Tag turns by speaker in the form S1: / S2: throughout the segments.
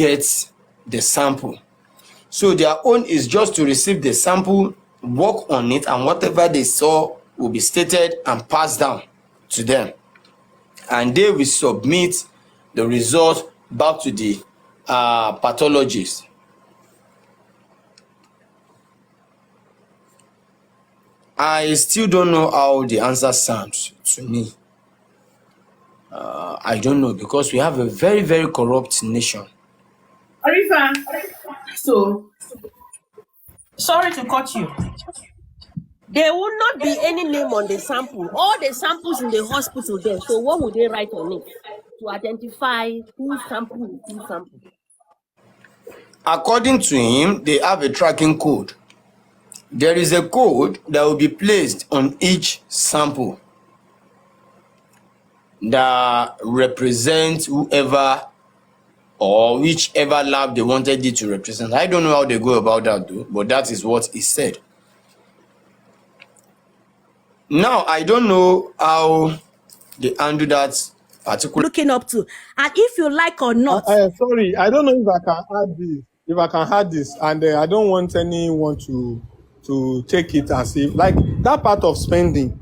S1: get the sample. So their own is just to receive the sample, work on it, and whatever they saw will be stated and passed down to them. And they will submit the result back to the pathologist. I still don't know how the answer sounds to me. I don't know, because we have a very, very corrupt nation.
S2: Arifa, so sorry to cut you.
S3: There will not be any name on the sample. All the samples in the hospital there. So what would they write on it to identify whose sample is whose sample?
S1: According to him, they have a tracking code. There is a code that will be placed on each sample that represents whoever or whichever lab they wanted it to represent. I don't know how they go about that though, but that is what he said. Now, I don't know how they handle that particular.
S3: Looking up to. And if you like or not.
S4: Sorry, I don't know if I can add this. If I can add this, and I don't want anyone to take it as if, like, that part of spending,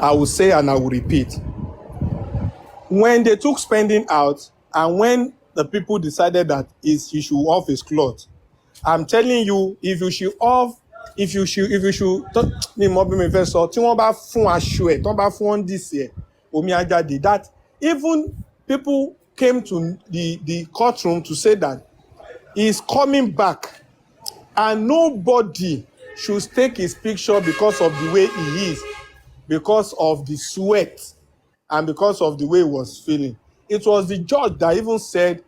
S4: I will say and I will repeat. When they took spending out, and when the people decided that he should off his clothes, I'm telling you, if you should me mobi me first so tí wọ́n bá fún aṣọ ẹ̀ tí wọ́n bá fún this year omi ajade, that even people came to the courtroom to say that he's coming back and nobody should take his picture because of the way he is, because of the sweat and because of the way he was feeling. It was the judge that even said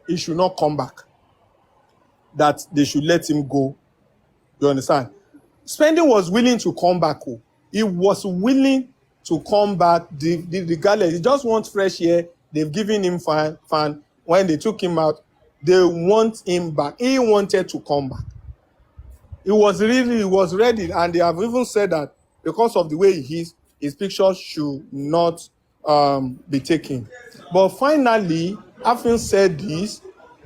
S4: he should not come back, that they should let him go. You understand? Spending was willing to come back. He was willing to come back regardless. He just wants fresh air. They've given him fan. When they took him out, they want him back. He wanted to come back. He was ready, and they have even said that because of the way he is, his picture should not be taken. But finally, having said this,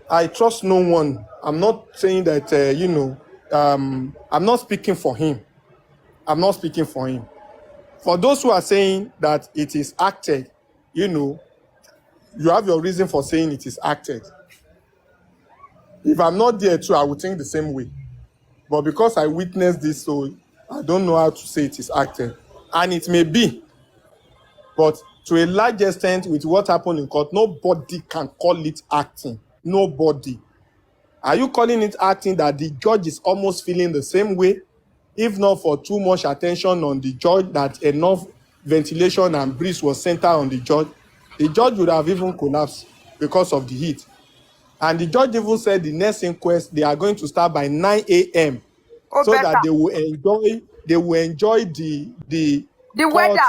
S4: I trust no one. I'm not saying that, I'm not speaking for him. I'm not speaking for him. For those who are saying that it is acted, you have your reason for saying it is acted. If I'm not there too, I would think the same way. But because I witnessed this, so I don't know how to say it is acted. And it may be. But to a large extent, with what happened in court, nobody can call it acting. Nobody. Are you calling it acting that the judge is almost feeling the same way? If not for too much attention on the judge, that enough ventilation and breeze was centered on the judge would have even collapsed because of the heat. And the judge even said the next inquest, they are going to start by 9 a.m. so better. That they will enjoy the
S5: weather.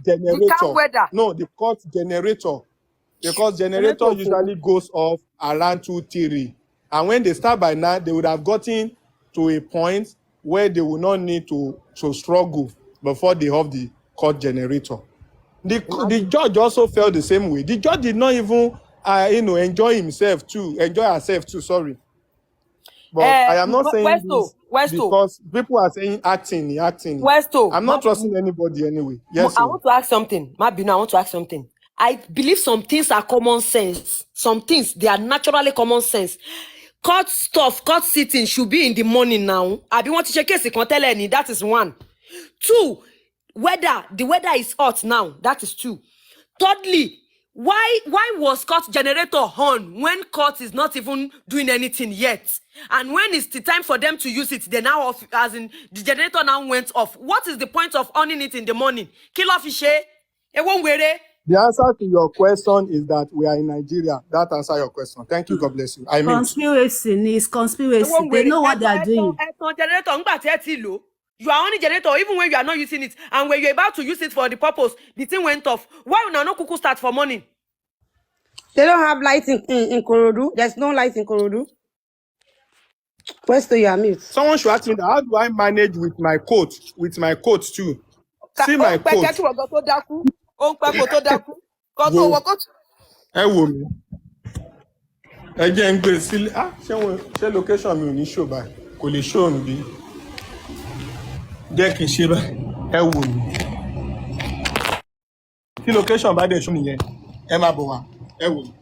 S4: Generator.
S5: The calm weather.
S4: No, the court generator. Because generator usually goes off around 2-3. And when they start by 9, they would have gotten to a point where they will not need to struggle before they have the court generator. The judge also felt the same way. The judge did not even enjoy herself too, sorry. But I am not saying this because people are saying acting. I'm not trusting anybody anyway. Yes.
S5: I want to ask something. Mabino, I want to ask something. I believe some things are common sense. Some things, they are naturally common sense. Court sitting should be in the morning now. I be want to check case any. That is 1. 2, the weather is hot now. That is 2. Thirdly, why was court generator on when court is not even doing anything yet? And when it's the time for them to use it, they now off, as in the generator now went off. What is the point of owning it in the morning? Kill off fishe. It won't wear it.
S4: The answer to your question is that we are in Nigeria. That answers your question. Thank you. God bless you. I mean,
S3: conspiracy is conspiracy. They know what they are doing.
S5: You are only generator even when you are not using it, and when you're about to use it for the purpose, the thing went off. Why will no cuckoo start for morning?
S6: They don't have lights in Korodu. There's no lights in Korodu. Where's the your mute?
S4: Someone should ask me that, how do I manage with my coat? With my coat too. See my coat. ẹ jẹ́ ń gbé sílẹ̀ ṣé location mi ò ní show báyìí kò lè show níbí jẹ́ kí n ṣe báyìí ẹ wò mí tí location bá dẹ̀ show nìyẹn ẹ máa bọ̀ wá ẹ wò mí.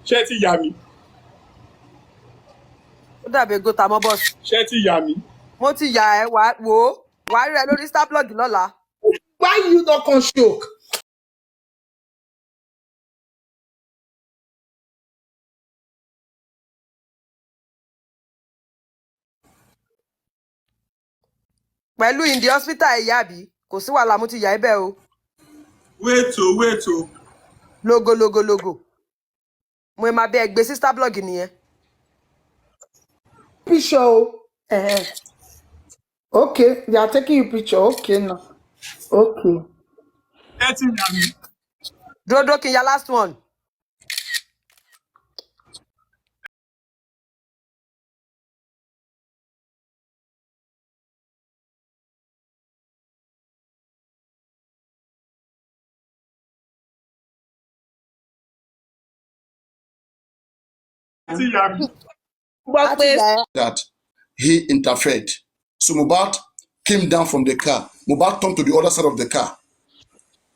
S4: ṣé ti yà mí
S5: ó dàbí gota mọ́ bọ́ọ̀sì.
S4: ṣé ti yà mí.
S5: mo ti yà ẹ́ wò ó wàá rí ẹ lórí starblog lọ́la.
S2: Why you not come choke?
S5: pẹ̀lú in the hospital ìyá àbí kò sí wàhálà mo ti yà ẹ́ bẹ́ẹ̀ o.
S4: wait o.
S5: logo mo máa bẹ ẹgbẹ́ sí starblog nìyẹn.
S2: Picture. Okay, they are taking you picture. Okay now. Okay.
S4: ẹ ti yà mí.
S5: dúró kí n ya last one.
S4: ẹ ti yà mí.
S5: a ti yà ẹ́.
S1: That he interfered. So Mohbad came down from the car. Mohbad turned to the other side of the car.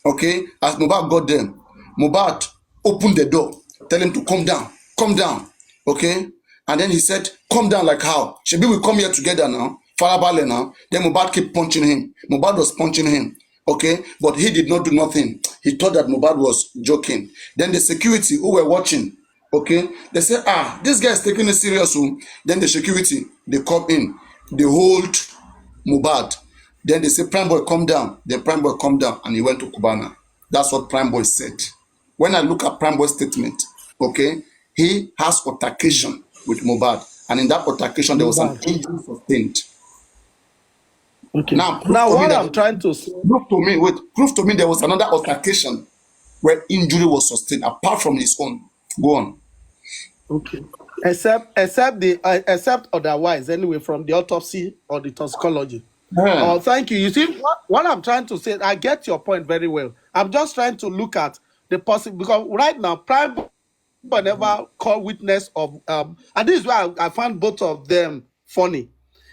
S1: Okay, as Mohbad got them, Mohbad opened the door, tell him to come down. Okay, and then he said, "Come down like how? Shebi we come here together now, Farabale now." Then Mohbad kept punching him. Mohbad was punching him. Okay, but he did not do nothing. He thought that Mohbad was joking. Then the security who were watching, okay, they said, this guy is taking it serious. Then the security, they come in, they hold Mohbad. Then they say, Prime Boy, come down. Then Prime Boy come down, and he went to Cubana. That's what Prime Boy said. When I look at Prime Boy's statement, okay, he has altercation with Mohbad, and in that altercation, there was an injury sustained.
S4: Okay.
S1: Now
S4: what I'm trying to say.
S1: Prove to me there was another altercation where injury was sustained apart from his own. Go on.
S4: Okay. Except otherwise, anyway, from the autopsy or the toxicology. Oh, thank you. You see, what I'm trying to say, I get your point very well. I'm just trying to look at the possible, because right now, Prime Boy never called witness of, and this is why I found both of them funny.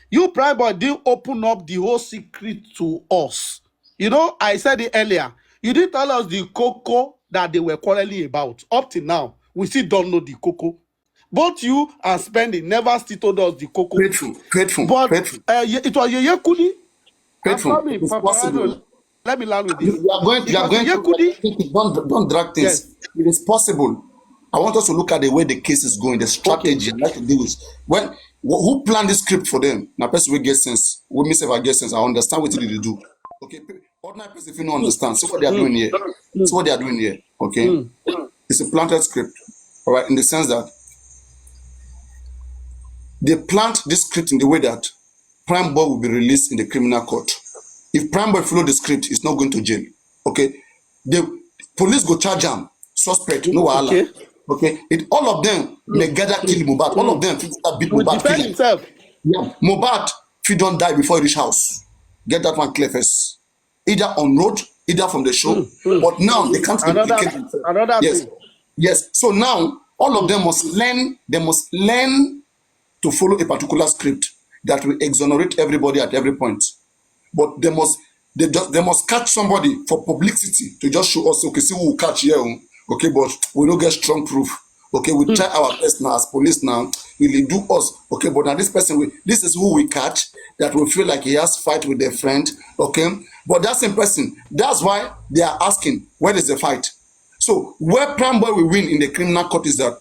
S4: You, Prime Boy, didn't open up the whole secret to us. You know, I said it earlier. You didn't tell us the cocoa that they were quarreling about. Up till now, we still don't know the cocoa. Both you and Spending never still told us the cocoa.
S1: Grateful.
S4: But it was Yeye Kudi.
S1: Grateful. It's possible.
S4: Let me learn with this.
S1: You are going to don't drag things. Yes. It is possible. I want us to look at the way the case is going, the strategy, like to do with who planned this script for them. Now, person will get sense. We miss if I get sense. I understand what they do. Okay, ordinary person if you don't understand, see what they are doing here. See what they are doing here. Okay, it's a planted script. All right, in the sense that they plant this script in the way that Prime Boy will be released in the criminal court. If Prime Boy follow the script, he's not going to jail. Okay, the police go charge him suspect. No wahala. Okay, all of them they gather kill Mohbad. All of them beat Mohbad.
S4: Defend himself.
S1: Yeah, Mohbad if he don't die before he reach house. Get that one clear first. Either on road, either from the show. But now they can't implicate themselves.
S4: Another
S1: thing. Yes. So now all of them must learn. They must learn to follow a particular script that will exonerate everybody at every point. But they must catch somebody for publicity to just show us. Okay, see who will catch here. Okay, but we don't get strong proof. Okay, we try our best now as police now. Will do us? Okay, but now this person, this is who we catch that will feel like he has fight with their friend. Okay, but that same person, that's why they are asking, where is the fight? So where Prime Boy will win in the criminal court is that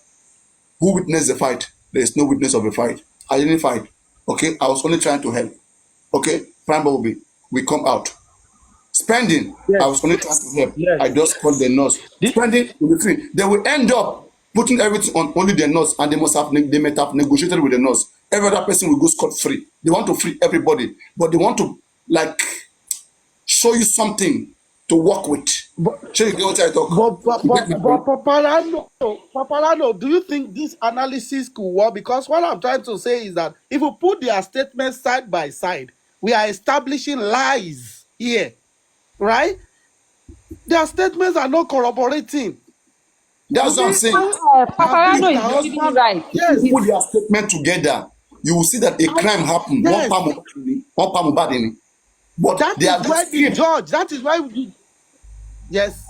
S1: who witnessed the fight? There is no witness of a fight. I didn't fight. Okay, I was only trying to help. Okay, Prime Boy will come out. Spending, I was only trying to help. I just called the nurse. Spending will be free. They will end up putting everything on only the nurse, and they might have negotiated with the nurse. Every other person will go scot-free. They want to free everybody, but they want to show you something to work with. But
S4: Papalano, do you think this analysis could work? Because what I'm trying to say is that if we put their statements side by side, we are establishing lies here, right?
S7: Their statements are not corroborating.
S1: That's what I'm saying.
S8: Paparano
S7: Her
S8: is really
S7: husband,
S8: right.
S7: yes,
S1: Put their statement together, you will see that a crime happened.
S7: yes.
S1: One palm bad in it. But
S7: That
S1: they are
S7: is why the
S1: script.
S7: judge, that is why yes.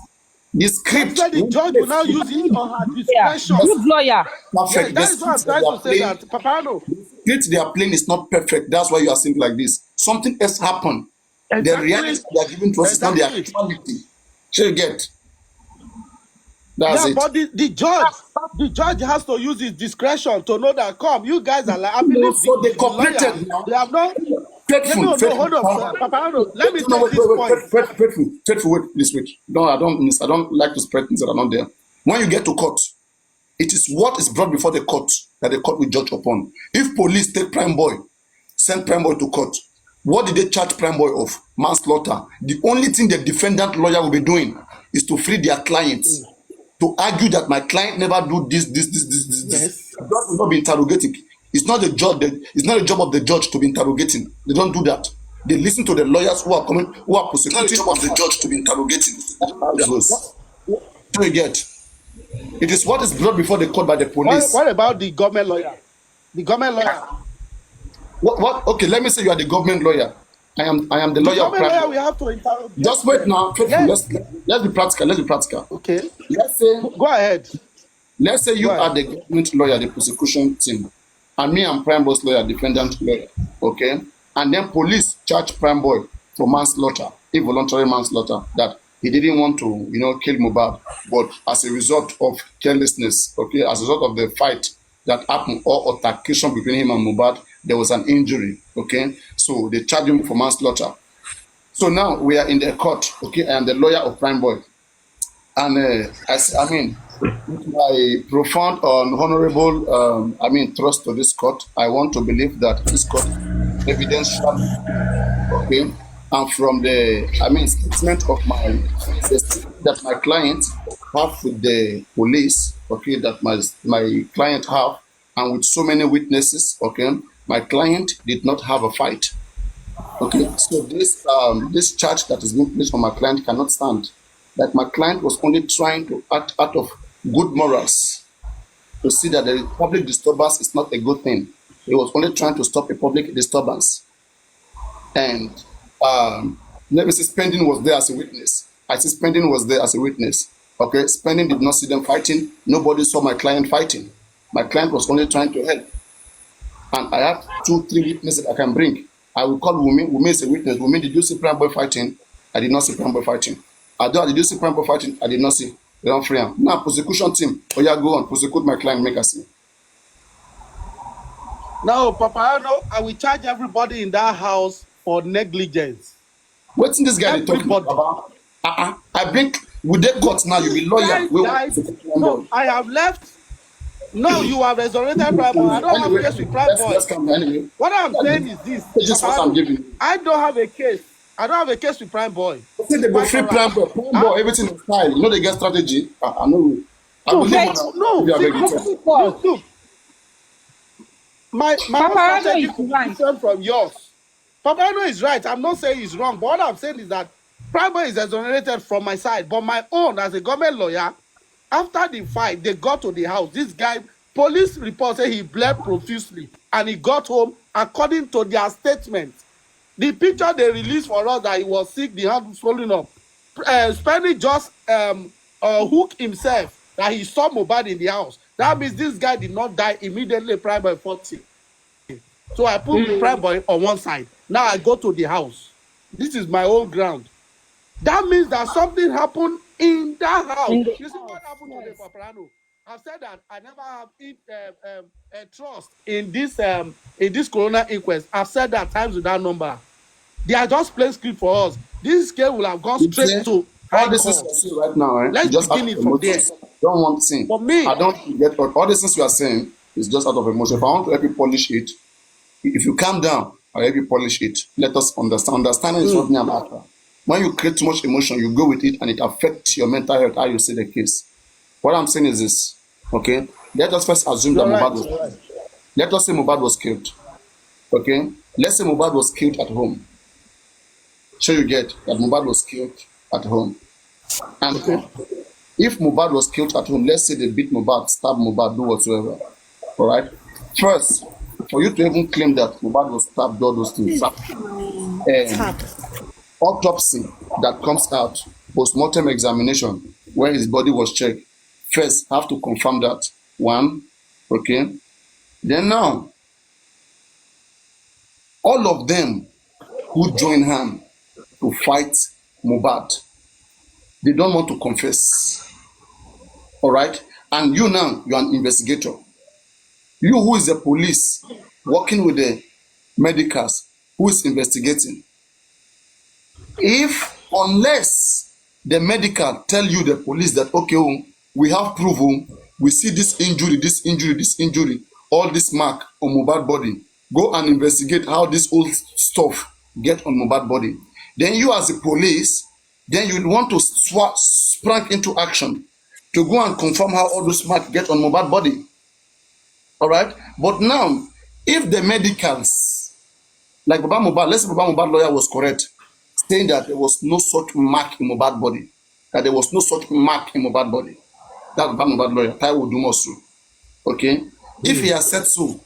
S1: The
S7: That's
S1: script.
S7: why the judge will now use it on her
S8: Yeah,
S7: discretion.
S8: good lawyer.
S7: Yes,
S1: Perfect. The
S7: that is what I'm
S1: script that
S7: trying
S1: they
S7: to
S1: are
S7: say,
S1: playing,
S7: that Paparano.
S1: the script they are playing is not perfect. That's why you are saying like this. Something else happened. The reality they are giving to us is not the
S7: Exactly.
S1: actuality. So you get. That's
S7: Yeah,
S1: it.
S7: but the judge has to use his discretion to know that, come, you guys are like, I
S1: No,
S7: believe
S1: so they
S7: the lawyer,
S1: cooperated now.
S7: they have not. Yeah,
S1: Faithful,
S7: no,
S1: faithful.
S7: hold on, Paparano. Let me
S1: No,
S7: take this point.
S1: faithful. Wait, please wait. No, I don't like to spread things that are not there. When you get to court, it is what is brought before the court that the court will judge upon. If police take Prime Boy, send Prime Boy to court, what did they charge Prime Boy of? Manslaughter. The only thing the defendant lawyer will be doing is to free their clients, to argue that my client never do this.
S7: Yes.
S1: The judge will not be interrogating. It's not the judge. It's not the job of the judge to be interrogating. They don't do that. They listen to the lawyers who are coming, who are prosecuting. It's not the job of the judge to be interrogating. So you get. It is what is brought before the court by the police.
S7: What about the government lawyer? The government lawyer.
S1: What? Okay, let me say you are the government lawyer. I am the lawyer of
S7: government lawyer,
S1: Prime.
S7: we have to interrogate.
S1: Just wait now.
S7: Yes.
S1: Let's be practical.
S7: Okay.
S1: Let's say
S7: Go ahead.
S1: you are the government lawyer, the prosecution team, and me, I'm Prime Boy's lawyer, defendant lawyer. Okay, and then police charge Prime Boy for manslaughter, involuntary manslaughter, that he didn't want to, kill Mohbad, but as a result of carelessness, okay, as a result of the fight that happened or altercation between him and Mohbad, there was an injury. Okay, so they charge him for manslaughter. So now we are in the court. Okay, I am the lawyer of Prime Boy, and with my profound and honorable, trust to this court, I want to believe that this court is evidential, okay, and from the, statement of the statement that my client have with the police, okay, that my client have, and with so many witnesses, okay, my client did not have a fight, okay, so this charge that is being placed on my client cannot stand. That my client was only trying to act out of good morals to see that the public disturbance is not a good thing. He was only trying to stop a public disturbance. And let me say Spending was there as a witness. I see Spending was there as a witness. Okay, Spending did not see them fighting. Nobody saw my client fighting. My client was only trying to help. And I have 2-3 witnesses that I can bring. I will call Wumi. Wumi is a witness. Wumi, did you see Prime Boy fighting? I did not see Prime Boy fighting. Adele, did you see Prime Boy fighting? I did not see. They don't free him. Now, prosecution team. Oh yeah, go on. Prosecute my client, make us see.
S7: Now, Paparano, I will charge everybody in that house for negligence.
S1: What's in this guy they talking about? I bring, with the court now, you be lawyer.
S7: No, I have left. No, you have resurrected Prime Boy. I don't have a case with Prime Boy.
S1: Anyway.
S7: What I'm saying is this.
S1: Just what I'm giving you.
S7: I don't have a case. I don't have a case with Prime Boy.
S1: Say they go free Prime Boy. Prime Boy, everything is fine. You know they get strategy. I know.
S7: Look. My own strategy is different from yours. Paparano is right. I'm not saying he's wrong, but what I'm saying is that Prime Boy is exonerated from my side. But my own, as a government lawyer, after the fight, they got to the house. This guy, police report say he bled profusely, and he got home according to their statement. The picture they released for us that he was sick, the hand was swollen up. Spending just hook himself that he saw Mohbad in the house. That means this guy did not die immediately. Prime Boy 40. So I put Prime Boy on one side. Now I go to the house. This is my own ground. That means that something happened in that house. You see what happened to the Paparano? I've said that I never have a trust in this corona inquest. I've said that times without number. They are just playing script for us. This case will have gone straight to high
S1: all this
S7: court.
S1: is you right now.
S7: Let's
S1: just
S7: begin it from there.
S1: Don't want to sing.
S7: For me,
S1: I don't get all this things you are saying is just out of emotion. If I want to help you polish it, if you calm down, I'll help you polish it. Let us understand. Understanding is what me I'm after. When you create too much emotion, you go with it and it affects your mental health, how you see the case. What I'm saying is this, okay? Let us first assume that Mohbad was killed. Let us say Mohbad was killed, okay? Let's say Mohbad was killed at home. So you get that Mohbad was killed at home.
S7: And
S4: Okay.
S7: if Mohbad was killed at home, let's say they beat Mohbad, stab Mohbad, do whatsoever. All right. First, for you to even claim that Mohbad was stabbed, all those things, autopsy that comes out, post-mortem examination, where his body was checked, first have to confirm that. One, okay. Then now, all of them who join hand to fight Mohbad, they don't want to confess. All right. And you now, you are an investigator. You who is the police working with the medicals who is investigating. If unless the medical tell you, the police, that okay, we have proven, we see this injury, all this mark on Mohbad body, go and investigate how this old stuff get on Mohbad body. Then you as a police, then you want to sprang into action to go and confirm how all those marks get on Mohbad body. All right. But now, if the medicals, like Baba Mohbad, let's say Baba Mohbad lawyer was correct, saying that there was no such mark in Mohbad body, that there was no such mark in Mohbad body, that Baba Mohbad lawyer, Taiwo Dumosu, okay? If he has said so,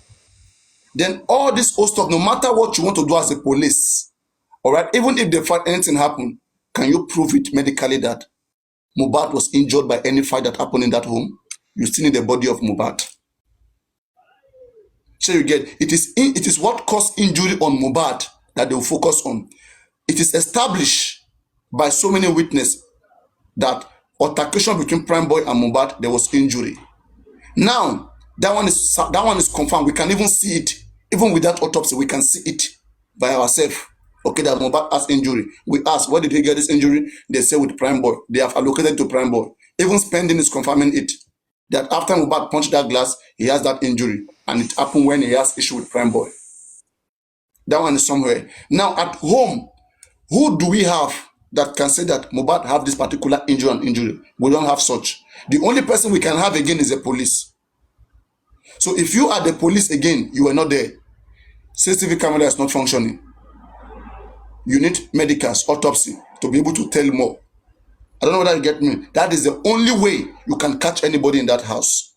S7: then all this old stuff, no matter what you want to do as a police, all right, even if they find anything happen, can you prove it medically that Mohbad was injured by any fight that happened in that home? You still need the body of Mohbad. So you get, it is what caused injury on Mohbad that they will focus on. It is established by so many witnesses that altercation between Prime Boy and Mohbad, there was injury. Now that one is confirmed. We can even see it, even without autopsy. We can see it by ourselves. Okay, that Mohbad has injury. We ask, where did he get this injury? They say with Prime Boy. They have allocated to Prime Boy. Even Spending is confirming it, that after Mohbad punched that glass, he has that injury, and it happened when he has issue with Prime Boy. That one is somewhere. Now at home, who do we have that can say that Mohbad have this particular injury and injury? We don't have such. The only person we can have again is the police. So if you are the police again, you are not there. CCTV camera is not functioning. You need medicals, autopsy to be able to tell more. I don't know whether you get me. That is the only way you can catch anybody in that house.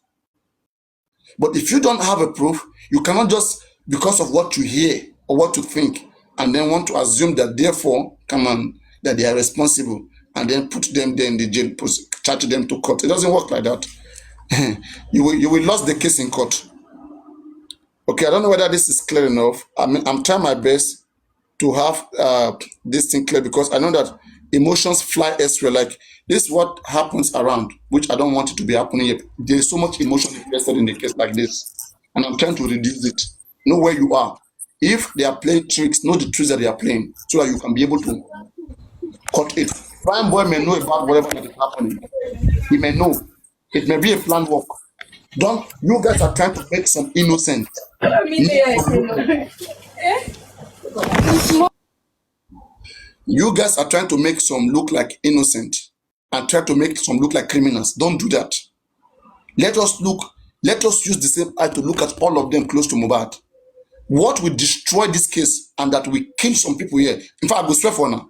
S7: But if you don't have a proof, you cannot just, because of what you hear or what you think, and then want to assume that therefore, that they are responsible, and then put them there in the jail, charge them to court. It doesn't work like that. You will lose the case in court. Okay, I don't know whether this is clear enough. I'm trying my best to have this thing clear, because I know that emotions fly elsewhere. Like this is what happens around, which I don't want it to be happening here. There is so much emotion invested in the case like this, and I'm trying to reduce it. Know where you are. If they are playing tricks, know the tricks that they are playing, so that you can be able to cut it. Prime Boy may know about whatever that is happening. He may know. It may be a planned work. Don't, you guys are trying to make some innocent. You guys are trying to make some look like innocent and try to make some look like criminals. Don't do that. Let us use the same eye to look at all of them close to Mohbad. What will destroy this case and that will kill some people here? In fact, I go straight for now.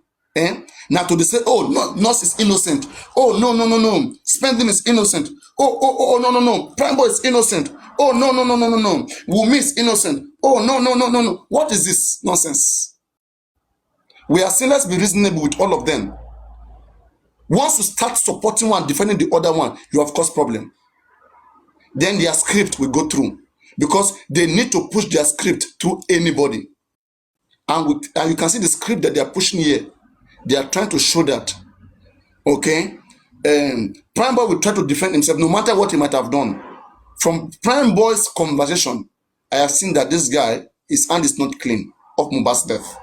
S7: Now to say, oh, no, Nurse is innocent. Oh, no. Spending is innocent. Oh, no. Prime Boy is innocent. Oh, no. Wunmi is innocent. Oh, no. What is this nonsense? We are saying let's be reasonable with all of them. Once you start supporting one, defending the other one, you have caused problem. Then their script will go through, because they need to push their script through anybody. And you can see the script that they are pushing here. They are trying to show that, okay, Prime Boy will try to defend himself no matter what he might have done. From Prime Boy's conversation, I have seen that this guy, his hand is not clean of Mohbad's death.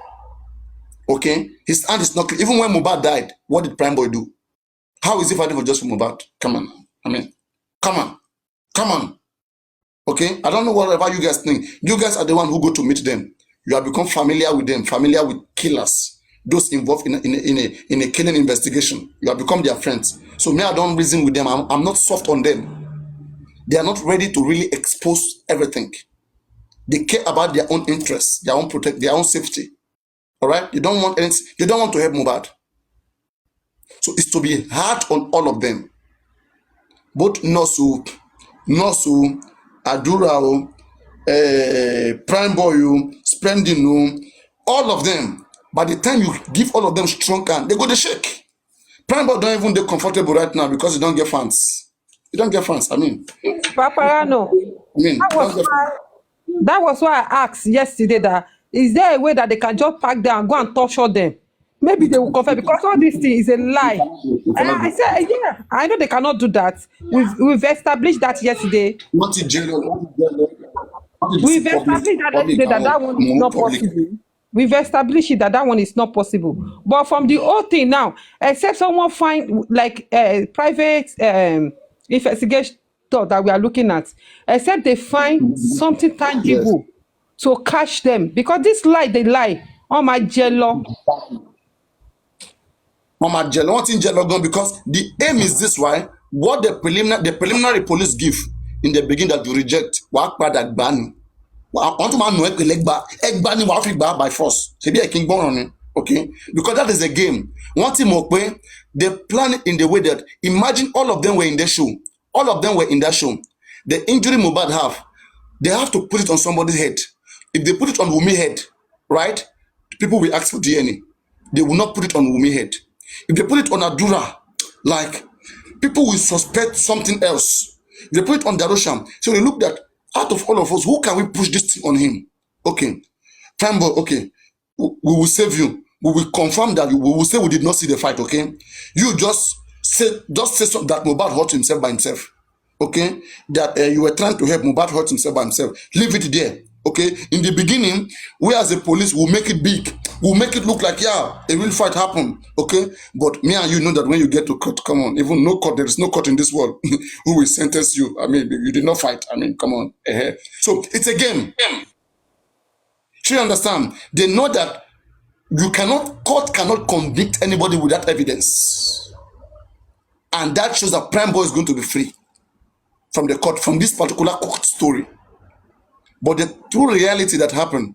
S7: Okay, his hand is not clean. Even when Mohbad died, what did Prime Boy do? How is he fighting for justice for Mohbad? Come on. Come on. Okay, I don't know whatever you guys think. You guys are the one who go to meet them. You have become familiar with them, familiar with killers, those involved in a killing investigation. You have become their friends. So me, I don't reason with them. I'm not soft on them. They are not ready to really expose everything. They care about their own interests, their own safety. All right, you don't want anything. You don't want to help Mohbad.
S8: So it's to be hard on all of them. Both Nosu, Adura, Prime Boy, Spending, all of them. By the time you give all of them strong hand, they go to shake. Prime Boy don't even get comfortable right now because he don't get fans. He don't get fans. I mean,
S9: Paparano,
S8: he
S9: that was
S8: don't get
S9: why
S8: fans.
S9: that was why I asked yesterday that is there a way that they can just pack them and go and torture them? Maybe
S8: You
S9: they will
S8: cannot,
S9: confess
S8: you
S9: because
S8: cannot,
S9: all these things is a
S8: you
S9: lie.
S8: cannot do it. You
S9: And
S8: cannot
S9: I
S8: do it.
S9: said, yeah, I know they cannot do that. We've established that yesterday.
S8: Not in jail, not in
S9: We've
S8: the public,
S9: established that
S8: public,
S9: yesterday that that one is not
S8: public.
S9: possible. We've established it that that one is not possible. But from the whole thing now, except someone find like private investigation that we are looking at, except they find something
S8: Yes.
S9: tangible to catch them because this lie they lie. Oh my jello.
S8: Mama Jello, what in Jello gone because the aim is this why what the preliminary police give in the beginning that you reject wàá padà gbà ni wọ́n tún máa nù ẹ́ pé ẹgbà ni wàá fi gbà by force ṣebí ẹ̀ kí n gbọ́ràn ni okay because that is a game wọ́n ti mọ̀ pé they plan it in the way that imagine all of them were in the show all of them were in that show the injury Mohbad have they have to put it on somebody's head if they put it on Wunmi head right people will ask for DNA they will not put it on Wunmi head. If they put it on Adura, like people will suspect something else. If they put it on Darosham, so they look at out of all of us, who can we push this thing on him? Okay, fine boy, okay, we will save you. We will confirm that we will say we did not see the fight. Okay, you just say something that Mohbad hurt himself by himself. Okay, that you were trying to help Mohbad hurt himself by himself. Leave it there. Okay, in the beginning, we as a police will make it big. We'll make it look like, yeah, a real fight happened. Okay, but me and you know that when you get to court, come on, even no court, there is no court in this world who will sentence you. I mean, you did not fight. I mean, come on. So it's a game. Do you understand? They know that court cannot convict anybody without evidence. And that shows that Prime Boy is going to be free from the court, from this particular court story. But the true reality that happened,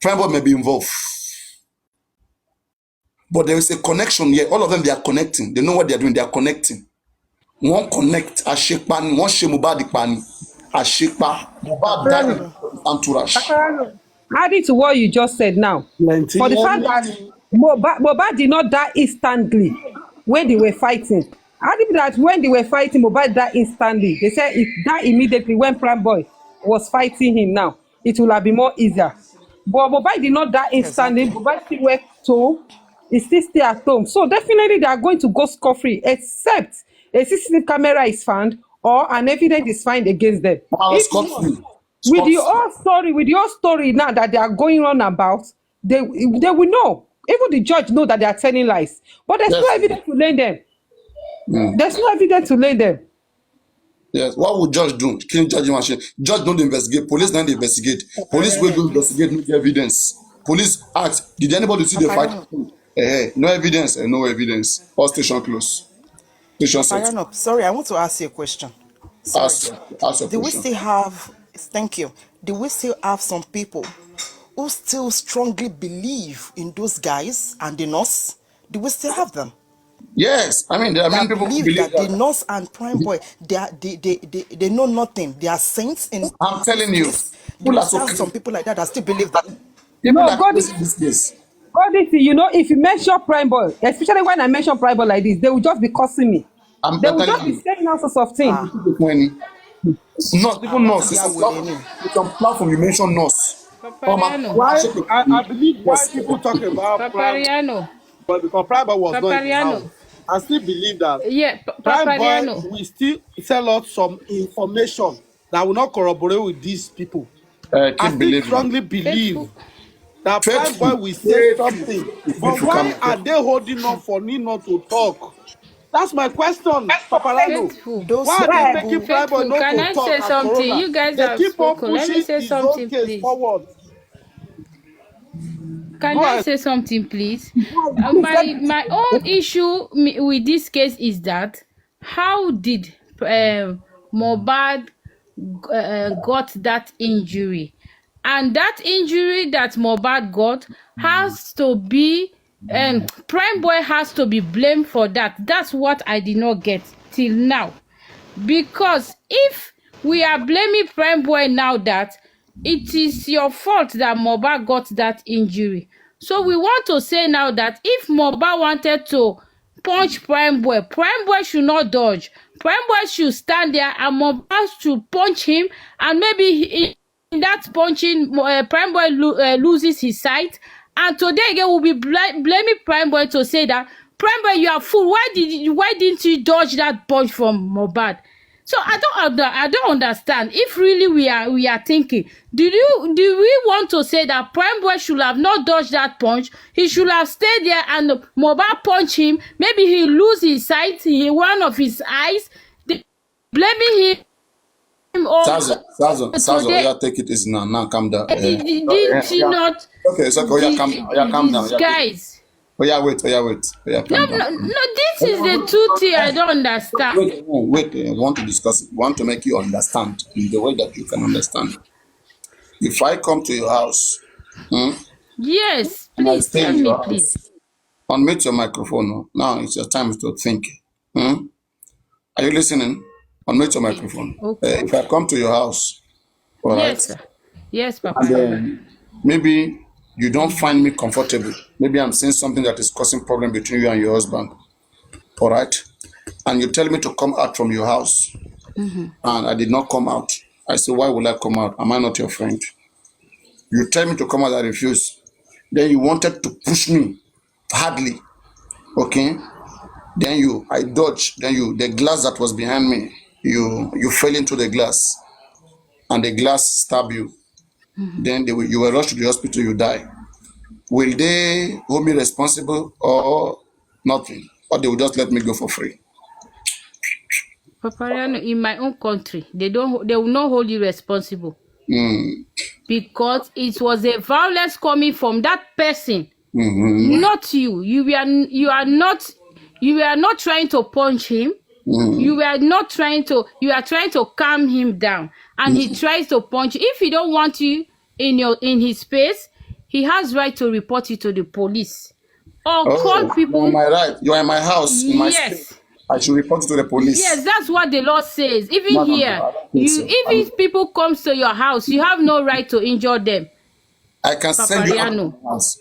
S8: Prime Boy may be involved. But there is a connection here. All of them, they are connecting. They know what they are doing. They are connecting. One connect, Ashekpan, one Shemubadi Pani, Ashekpa, Mohbad died in entourage.
S9: Adding to what you just said now,
S7: Plenty.
S9: for the fact that Mohbad did not die instantly when they were fighting. Adding that when they were fighting, Mohbad died instantly. They said it died immediately when Prime Boy was fighting him now. It will have been more easier. But Mohbad did not die instantly. Mohbad still went to, he still stay at home. So definitely they are going to go scot-free, except a CCTV camera is found or an evidence is found against them. If not, with the whole story now that they are going on about, they will know. Even the judge know that they are telling lies. But there's no evidence to lay them. There's no evidence to lay them.
S8: Yes, what would judge do? Killing judge machine. Judge don't investigate. Police don't investigate. Police will do investigate, no evidence. Police ask, did anybody see the fight? No evidence and no evidence. All station close. Station set.
S10: Sorry, I want to ask you a question. Sorry.
S8: Ask a
S10: Do we
S8: question.
S10: still have, thank you, do we still have some people who still strongly believe in those guys and the nurse? Do we still have them?
S8: Yes, I mean there are many people who believe
S10: that
S8: that.
S10: the nurse and Prime Boy, they know nothing. They are saints in
S8: I'm telling you,
S10: do we still have some people like that still believe that?
S8: People
S9: No,
S8: are
S9: God,
S8: crazy these days.
S9: God, you know, if you mention Prime Boy, especially when I mention Prime Boy like this, they will just be cursing me. They will just be saying all sorts of things.
S8: Not even nurse. It's on platform you mention nurse.
S7: Why I believe why people talk about Prime, but because Prime Boy was not in the house, I still believe that Prime Boy will still sell out some information that will not corroborate with these people. I still strongly believe that Prime Boy will say something. But why are they holding on for me not to talk? That's my question, Paparano. Why are they making Prime Boy not to talk?
S11: Say something. You guys
S7: they
S11: have
S7: keep
S11: spoken.
S7: on
S11: Let me
S7: pushing
S11: say
S7: his own
S11: something,
S7: case
S11: please.
S7: forward.
S11: Can I say something, please? My own issue with this case is that how did Mohbad got that injury? And that injury that Mohbad got has to be Prime Boy has to be blamed for that. That's what I did not get till now. Because if we are blaming Prime Boy now that it is your fault that Mohbad got that injury, so we want to say now that if Mohbad wanted to punch Prime Boy should not dodge. Prime Boy should stand there and Mohbad should punch him, and maybe in that punching, Prime Boy loses his sight. And today again, we'll be blaming Prime Boy to say that Prime Boy, you are fool. Why didn't you dodge that punch from Mohbad? So I don't understand. If really we are thinking, do we want to say that Prime Boy should have not dodged that punch? He should have stayed there and Mohbad punch him. Maybe he lose his sight, one of his eyes. Blaming him
S8: Sazo, yeah, take it easy now. Now calm down.
S11: Did he not?
S8: Okay, it's okay. Oh, yeah, calm down.
S11: Guys.
S8: Oh yeah, wait. Oh yeah, calm down.
S11: No, this is the two thing I don't understand.
S8: Wait. I want to discuss it. I want to make you understand in the way that you can understand. If I come to your house,
S11: yes, please tell me, please.
S8: Unmute your microphone. Now it's your time to think. Are you listening? Unmute your microphone.
S11: Okay.
S8: If I come to your house, all right?
S11: Yes, sir. Yes, Papa.
S8: And then maybe you don't find me comfortable. Maybe I'm saying something that is causing problem between you and your husband. All right? And you tell me to come out from your house. And I did not come out. I say, why would I come out? Am I not your friend? You tell me to come out, I refuse. Then you wanted to push me hardly. Okay? Then I dodge. Then the glass that was behind me, you fell into the glass. And the glass stabbed you. Then you were rushed to the hospital, you die. Will they hold me responsible or nothing? Or they will just let me go for free?
S11: Papa, in my own country, they will not hold you responsible. Because it was a violence coming from that person, not you. You are not trying to punch him. You are trying to calm him down, and he tries to punch you. If he don't want you in his space, he has right to report you to the police or call people.
S8: You're in my right. You're in my house. In my space. I should report you to the police.
S11: Yes, that's what the law says. Even if people comes to your house, you have no right to injure them.
S8: I can send you out of my house.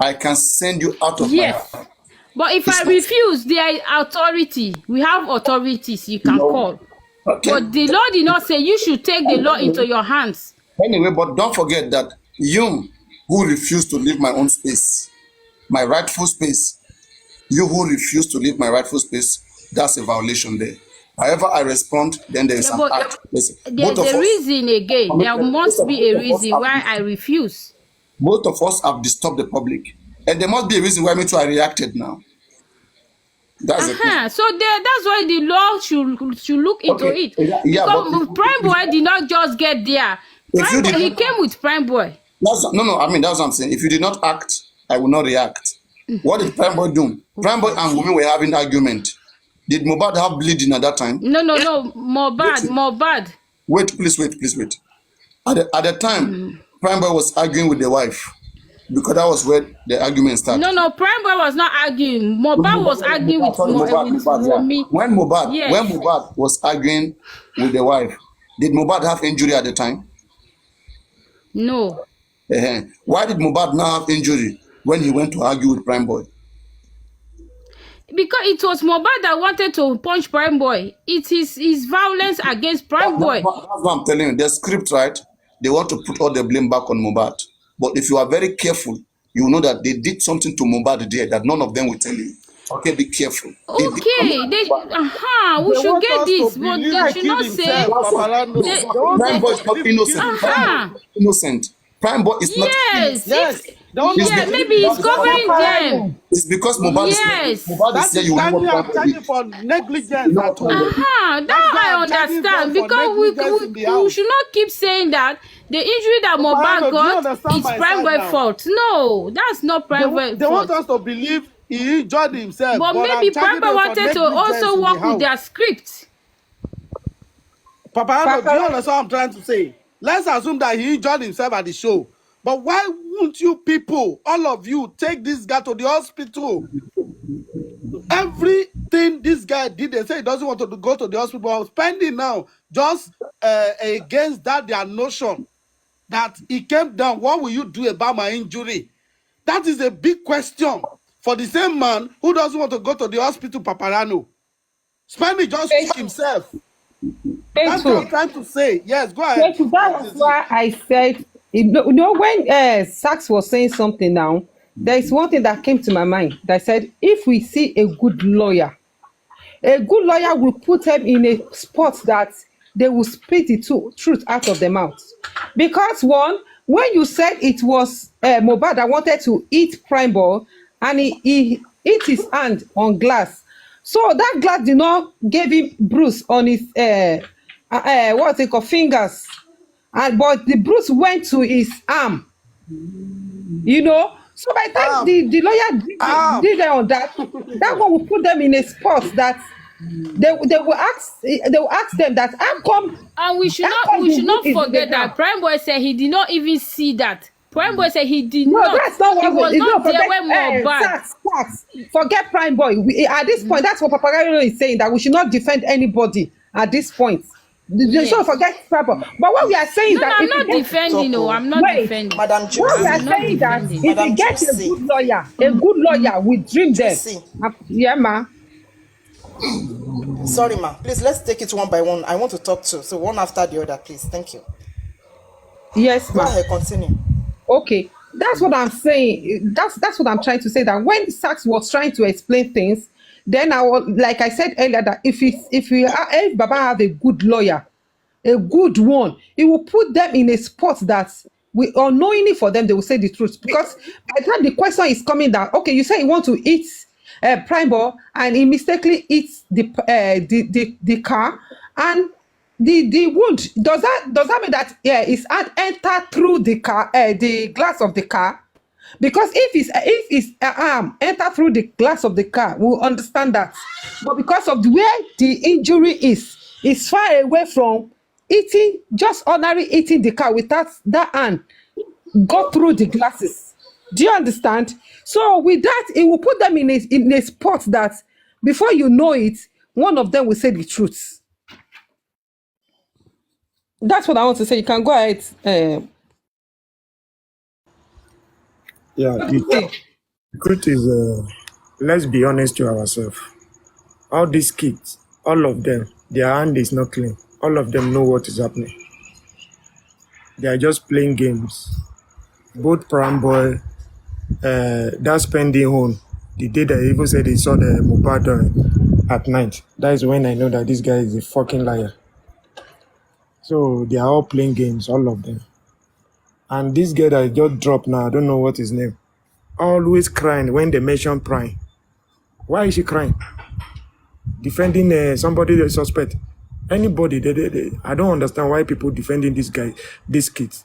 S8: I can send you out of my house.
S11: But if I refuse, there is authority. We have authorities you can call. Okay. But the law did not say you should take the law into your hands.
S8: Anyway, but don't forget that you who refuse to leave my own space, my rightful space, you who refuse to leave my rightful space, that's a violation there. However I respond, then there is an act.
S11: There's a reason again. There must be a reason why I refuse.
S8: Both of us have disturbed the public. And there must be a reason why I reacted now. That's
S11: so that's why the law should look into it. Because Prime Boy did not just get there. He came with Prime Boy.
S8: That's what I'm saying. If you did not act, I will not react. What did Prime Boy do? Prime Boy and women were having argument. Did Mohbad have bleeding at that time?
S11: No. Mohbad.
S8: Wait, please wait. At the time, Prime Boy was arguing with the wife. Because that was where the argument started.
S11: No, Prime Boy was not arguing. Mohbad was arguing with me.
S8: When Mohbad was arguing with the wife, did Mohbad have injury at the time?
S11: No.
S8: Why did Mohbad not have injury when he went to argue with Prime Boy?
S11: Because it was Mohbad that wanted to punch Prime Boy. It is his violence against Prime Boy.
S8: That's what I'm telling you. The script, right? They want to put all the blame back on Mohbad. But if you are very careful, you will know that they did something to Mohbad there that none of them will tell you. Okay, be careful.
S11: We should get this, but they should not say.
S8: Prime Boy is not innocent. Innocent. Prime Boy is not innocent.
S11: Maybe he's covering them.
S8: It's because Mohbad is there. You will not
S7: for negligence.
S11: That I understand, because we should not keep saying that the injury that Mohbad got is Prime Boy fault. No, that's not Prime Boy fault.
S7: They want us to believe he injured himself.
S11: But maybe Prime Boy wanted to also work with their script.
S7: Papa, do you understand what I'm trying to say? Let's assume that he injured himself at the show. But why won't you people, all of you, take this guy to the hospital? Everything this guy did, they say he doesn't want to go to the hospital. I'm spending now just against that their notion that he came down. What will you do about my injury? That is a big question for the same man who doesn't want to go to the hospital, Paparano. Spendy just took himself. That's what I'm trying to say. Yes, go ahead.
S9: Faithful, that was why I said, when Sachs was saying something now, there is one thing that came to my mind that said, if we see a good lawyer will put them in a spot that they will speak the truth out of their mouth. Because one, when you said it was Mohbad that wanted to eat prime ball and he hit his hand on glass, so that glass did not give him bruise on his what's it called, fingers, and but the bruise went to his arm. So by the time the lawyer did on that, that one will put them in a spot that they will ask them that how come.
S11: And we should not forget that Prime Boy said he did not even see that. Prime Boy said he did not.
S9: That's not what
S11: he was not there
S9: forget,
S11: when Mohbad.
S9: Forget Prime Boy. At this point, that's what Paparazzo is saying, that we should not defend anybody at this point.
S11: Yes.
S9: So forget Prime Boy. But what we are saying is that
S11: I'm not defending. No, I'm not defending.
S10: Madam
S9: what we are saying that if you get a good lawyer, we dream them. Yeah, ma.
S10: Sorry, ma. Please, let's take it one by one. I want to talk to. So one after the other, please. Thank you.
S9: Yes, ma.
S10: Go ahead, continue.
S9: Okay. That's what I'm saying. That's what I'm trying to say. That when Sachs was trying to explain things, then I was, like I said earlier, that if Baba have a good lawyer, a good one, it will put them in a spot that we unknowingly for them they will say the truth. Because by the time the question is coming that, okay, you say you want to eat prime ball and he mistakenly eats the car, and the wound, does that mean that his hand enter through the car, the glass of the car? Because if his arm enter through the glass of the car, we'll understand that. But because of where the injury is far away from eating, just ordinary eating the car without that hand go through the glasses. Do you understand? So with that, it will put them in a spot that before you know it, one of them will say the truth. That's what I want to say. You can go ahead.
S12: Yeah, the truth is, let's be honest to ourselves. All these kids, all of them, their hand is not clean. All of them know what is happening. They are just playing games. Both Prime Boy, that spending home, the day that he even said he saw the Mohbad at night, that is when I know that this guy is a fucking liar. So they are all playing games, all of them. And this guy that just dropped now, I don't know what his name, always crying when they mention Prime. Why is she crying? Defending somebody they suspect. Anybody, I don't understand why people defending this guy, these kids.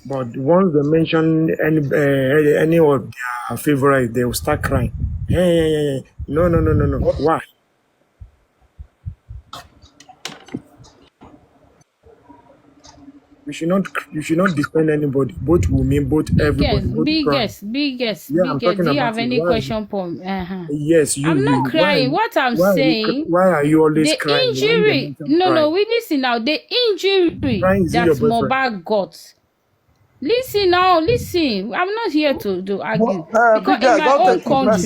S12: But once they mention any of their favorites, they will start crying. Hey. No. Why? You should not defend anybody, both women, both everybody.
S11: Biggest.
S12: Yeah, I'm talking
S11: Do you
S12: about
S11: have any question for me?
S12: Yes, you.
S11: I'm not crying. What I'm saying.
S12: Why are you always
S11: the
S12: crying?
S11: Injury. No. We listen now. The injury that Mohbad got. Listen now. Listen. I'm not here to argue. Because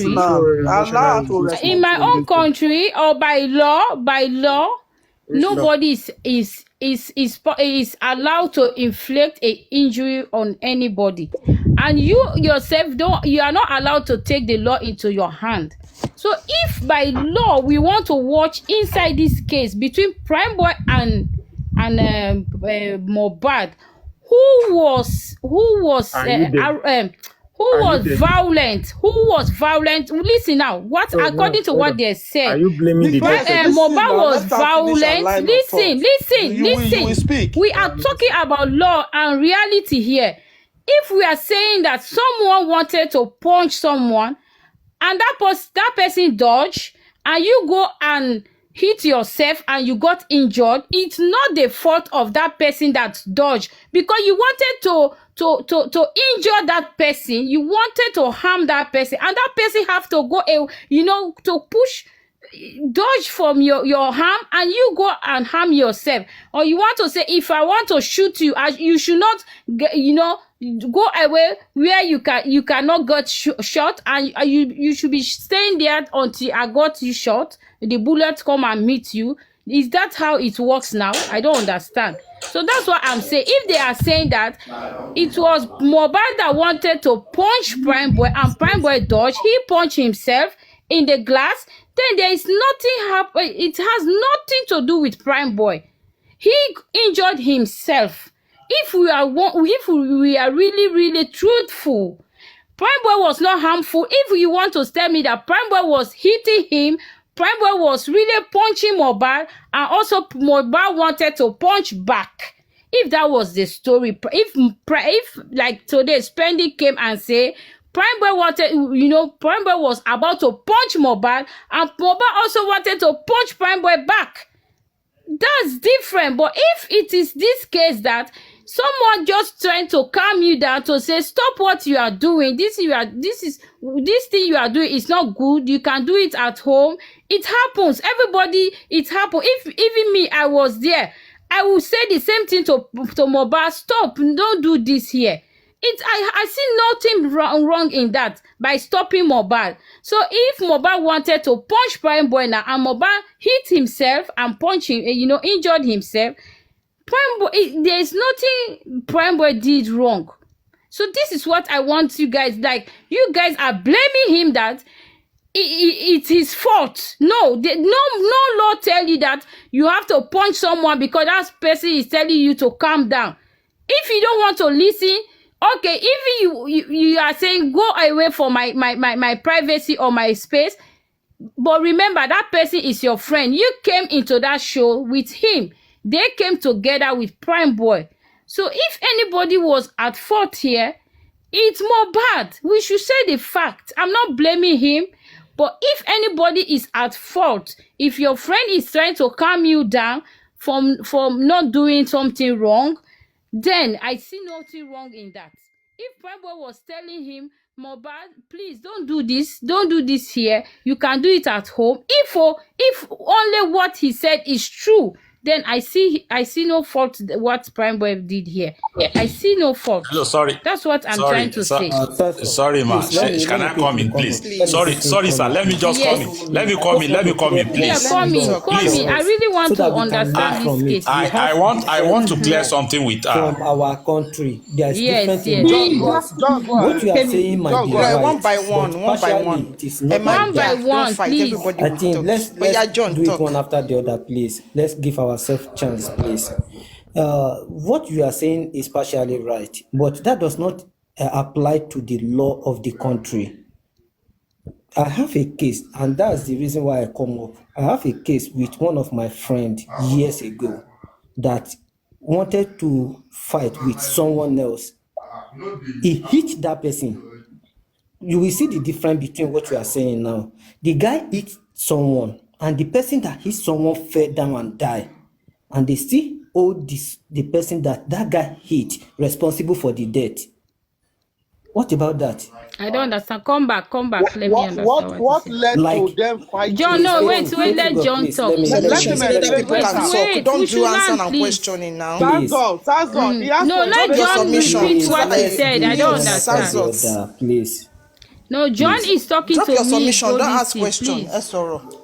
S11: in my own country, or by law, nobody is allowed to inflict an injury on anybody, and you yourself you are not allowed to take the law into your hand. So if by law we want to watch inside this case between Prime Boy and Mohbad, who was violent? Listen now. According to what they said,
S12: are you blaming the
S11: Mohbad was violent. Listen. We are talking about law and reality here. If we are saying that someone wanted to punch someone and that person dodged, and you go and hit yourself and you got injured, it's not the fault of that person that dodged, because you wanted to injure that person, you wanted to harm that person, and that person have to go, to push, dodge from your harm, and you go and harm yourself. Or you want to say, if I want to shoot you, you should not go away where you cannot get shot, and you should be staying there until I got you shot, the bullets come and meet you. Is that how it works now? I don't understand. So that's what I'm saying. If they are saying that it was Mohbad that wanted to punch Prime Boy and Prime Boy dodged, he punched himself in the glass, then there is nothing happen. It has nothing to do with Prime Boy. He injured himself. If we are really, really truthful, Prime Boy was not harmful. If you want to tell me that Prime Boy was hitting him, Prime Boy was really punching Mohbad, and also Mohbad wanted to punch back. If that was the story, if like today, Spendy came and say Prime Boy wanted, Prime Boy was about to punch Mohbad, and Mohbad also wanted to punch Prime Boy back, that's different. But if it is this case that someone just trying to calm you down to say stop what you are doing, this thing you are doing is not good, you can do it at home, it happens, everybody, it happens. If even me, I was there, I will say the same thing to Mohbad, stop, don't do this here. I see nothing wrong in that by stopping Mohbad. So if Mohbad wanted to punch Prime Boy now, and Mohbad hit himself and punched him, injured himself, Prime Boy, there is nothing Prime Boy did wrong. So this is what I want you guys, like, you guys are blaming him that it's his fault. No law tell you that you have to punch someone because that person is telling you to calm down. If you don't want to listen, okay, if you are saying go away from my privacy or my space, but remember that person is your friend. You came into that show with him. They came together with Prime Boy. So if anybody was at fault here, it's Mohbad. We should say the fact. I'm not blaming him, but if anybody is at fault, if your friend is trying to calm you down from not doing something wrong, then I see nothing wrong in that. If Prime Boy was telling him, Mohbad, please don't do this here, you can do it at home, if only what he said is true, then I see no fault what Prime Boy did here. I see no fault.
S13: Hello, sorry.
S11: That's what I'm trying to say.
S13: Sorry, ma. Can I come in, please? Sorry, sir. Let me just come in. Let me come in, please.
S11: Yeah, come in. I really want to understand this case.
S13: I want to clear something with
S14: from our country. There's
S11: yes.
S14: What you are saying might be right.
S10: One by one.
S14: It is not
S11: one by one, please.
S14: I think let's do it one after the other, please. Let's give ourselves chance, please. What you are saying is partially right, but that does not apply to the law of the country. I have a case, and that's the reason why I come up. I have a case with one of my friends years ago that wanted to fight with someone else. He hit that person. You will see the difference between what you are saying now. The guy hit someone, and the person that hit someone fell down and died. And they still hold the person that guy hit responsible for the death. What about that?
S11: I don't understand. Come back. Let me understand.
S7: What led to them fighting?
S11: John, no, wait, let John talk.
S10: Wait, don't do answer and questioning now.
S7: Thank God.
S11: No, let John repeat what he said. I don't understand.
S14: Please.
S11: No, John is talking
S10: Drop
S11: to
S10: your
S11: me.
S10: submission. Don't ask questions.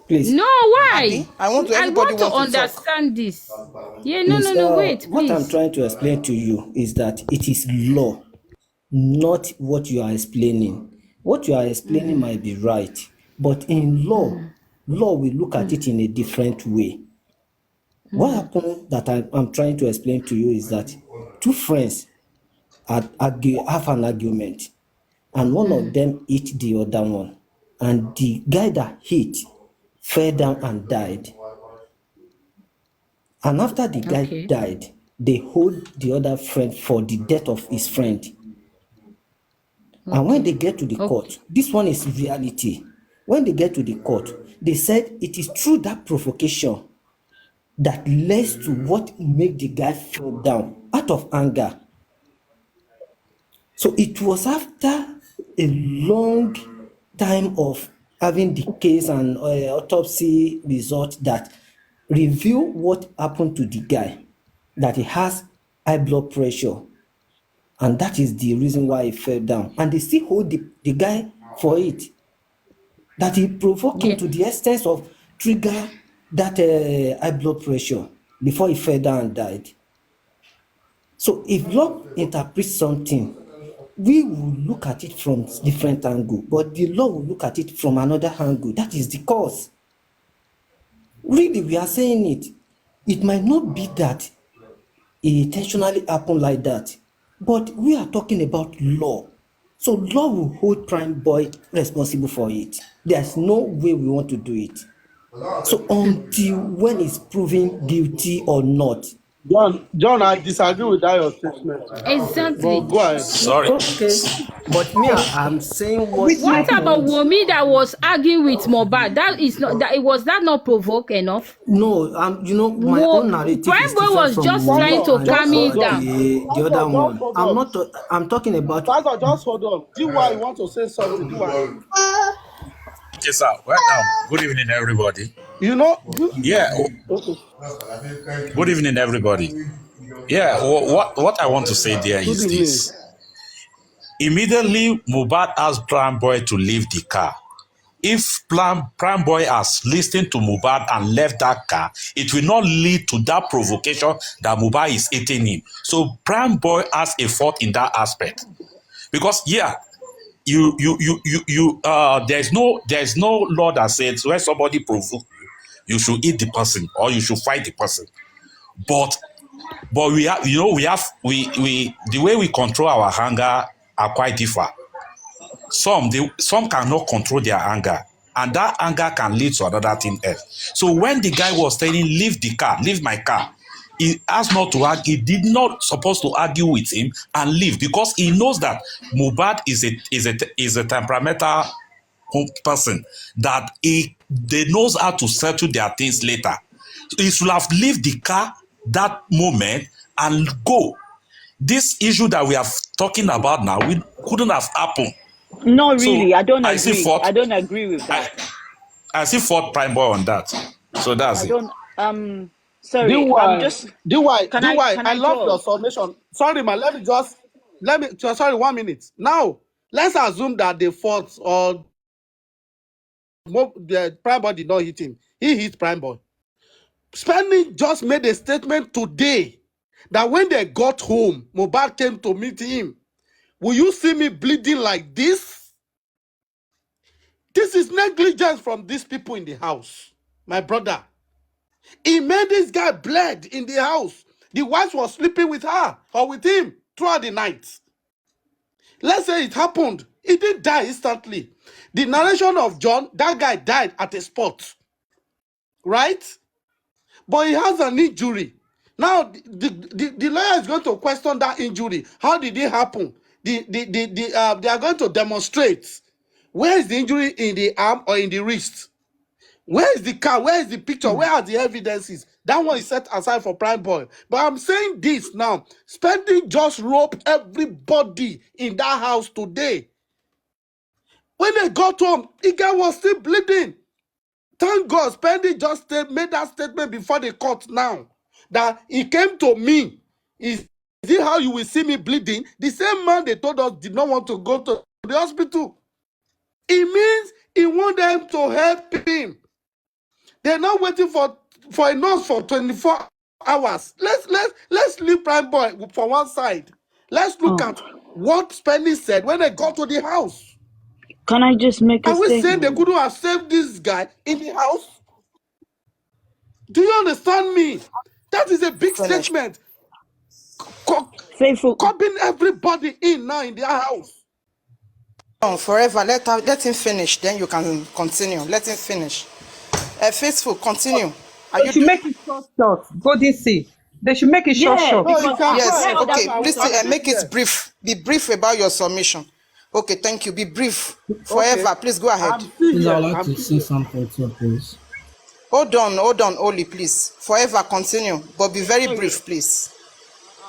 S14: Please.
S11: No, why?
S10: I want to
S11: understand this. Yeah, no, wait, please.
S14: What I'm trying to explain to you is that it is law, not what you are explaining. What you are explaining might be right, but in law will look at it in a different way. What happened that I'm trying to explain to you is that two friends have an argument, and one of them hit the other one, and the guy that hit fell down and died. And after the guy died, they hold the other friend for the death of his friend. And when they get to the court, this one is reality. When they get to the court, they said it is through that provocation that leads to what made the guy fall down out of anger. So it was after a long time of having the case and autopsy result that reveal what happened to the guy, that he has high blood pressure, and that is the reason why he fell down. And they still hold the guy for it, that he provoked him to the extent of trigger that high blood pressure before he fell down and died. So if law interprets something, we will look at it from different angle, but the law will look at it from another angle. That is the cause. Really, we are saying it. It might not be that it intentionally happened like that, but we are talking about law. So law will hold Prime Boy responsible for it. There's no way we want to do it. So until when it's proven guilty or not.
S7: John, I disagree with that your statement.
S11: Exactly.
S7: But go ahead.
S13: Sorry.
S14: Okay. But me, I'm saying what
S11: about Wumi that was arguing with Mohbad? That is not that. Was that not provoke enough?
S14: No, you know, my own narrative
S11: Prime Boy was just trying to calm it down.
S14: The other one. I'm talking about.
S7: Pastor, just hold on. Do why you want to say something? Do why?
S13: Okay, sir. Well, good evening, everybody.
S7: You know?
S13: Yeah.
S7: Okay.
S13: Good evening, everybody. Yeah, what I want to say there is this. Immediately, Mohbad asked Prime Boy to leave the car. If Prime Boy has listened to Mohbad and left that car, it will not lead to that provocation that Mohbad is eating him. So Prime Boy has a fault in that aspect. Because, yeah, there's no law that says when somebody provokes you should eat the person or you should fight the person. But we have, the way we control our anger are quite different. Some cannot control their anger, and that anger can lead to another thing else. So when the guy was telling, leave the car, leave my car, he asked not to argue. He did not supposed to argue with him and leave, because he knows that Mohbad is a temperamental person, that they knows how to settle their things later. So he should have left the car that moment and go. This issue that we are talking about now, we couldn't have happened.
S15: No, really,
S13: So
S15: I don't agree. I don't agree with that.
S13: I see fault Prime Boy on that. So that's
S15: I don't. Sorry,
S7: Do why?
S15: Can
S7: I love
S15: draw?
S7: your submission. Sorry, man. Sorry, 1 minute. Now, let's assume that the fault or the Prime Boy did not hit him. He hit Prime Boy. Spending just made a statement today that when they got home, Mohbad came to meet him. Will you see me bleeding like this? This is negligence from these people in the house. My brother. He made this guy bled in the house. The wife was sleeping with her or with him throughout the night. Let's say it happened. He didn't die instantly. The narration of John, that guy died at a spot. Right? But he has an injury. Now, the lawyer is going to question that injury. How did it happen? They are going to demonstrate. Where is the injury, in the arm or in the wrist? Where is the car? Where is the picture? Where are the evidences? That one is set aside for Prime Boy. But I'm saying this now. Spending just roped everybody in that house today. When they got home, the guy was still bleeding. Thank God, Spending just made that statement before the court now. That he came to me. Is it how you will see me bleeding? The same man they told us did not want to go to the hospital. It means he want them to help him. They're not waiting for a nurse for 24 hours. Let's leave Prime Boy for one side. Let's look at what Spending said when they got to the house.
S15: Can I just make a
S7: Are we
S15: statement?
S7: saying they couldn't have saved this guy in the house? Do you understand me? That is a big statement.
S15: Faithful.
S7: Copying everybody in now in their house.
S10: Forever. Let him finish. Then you can continue. Let him finish. Faithful, continue.
S9: They should make it short. Go this see. They should make it short.
S10: Yes. Okay. Please make it brief. Be brief about your submission. Okay, thank you. Be brief.
S7: Okay.
S10: Forever, please go ahead.
S7: I'm still
S14: Please, I would
S7: here.
S14: like
S7: I'm
S14: to
S7: still
S14: say
S7: here.
S14: something too, please.
S10: Hold on, Oli, please. Forever, continue, but be very
S15: Sorry.
S10: brief, please.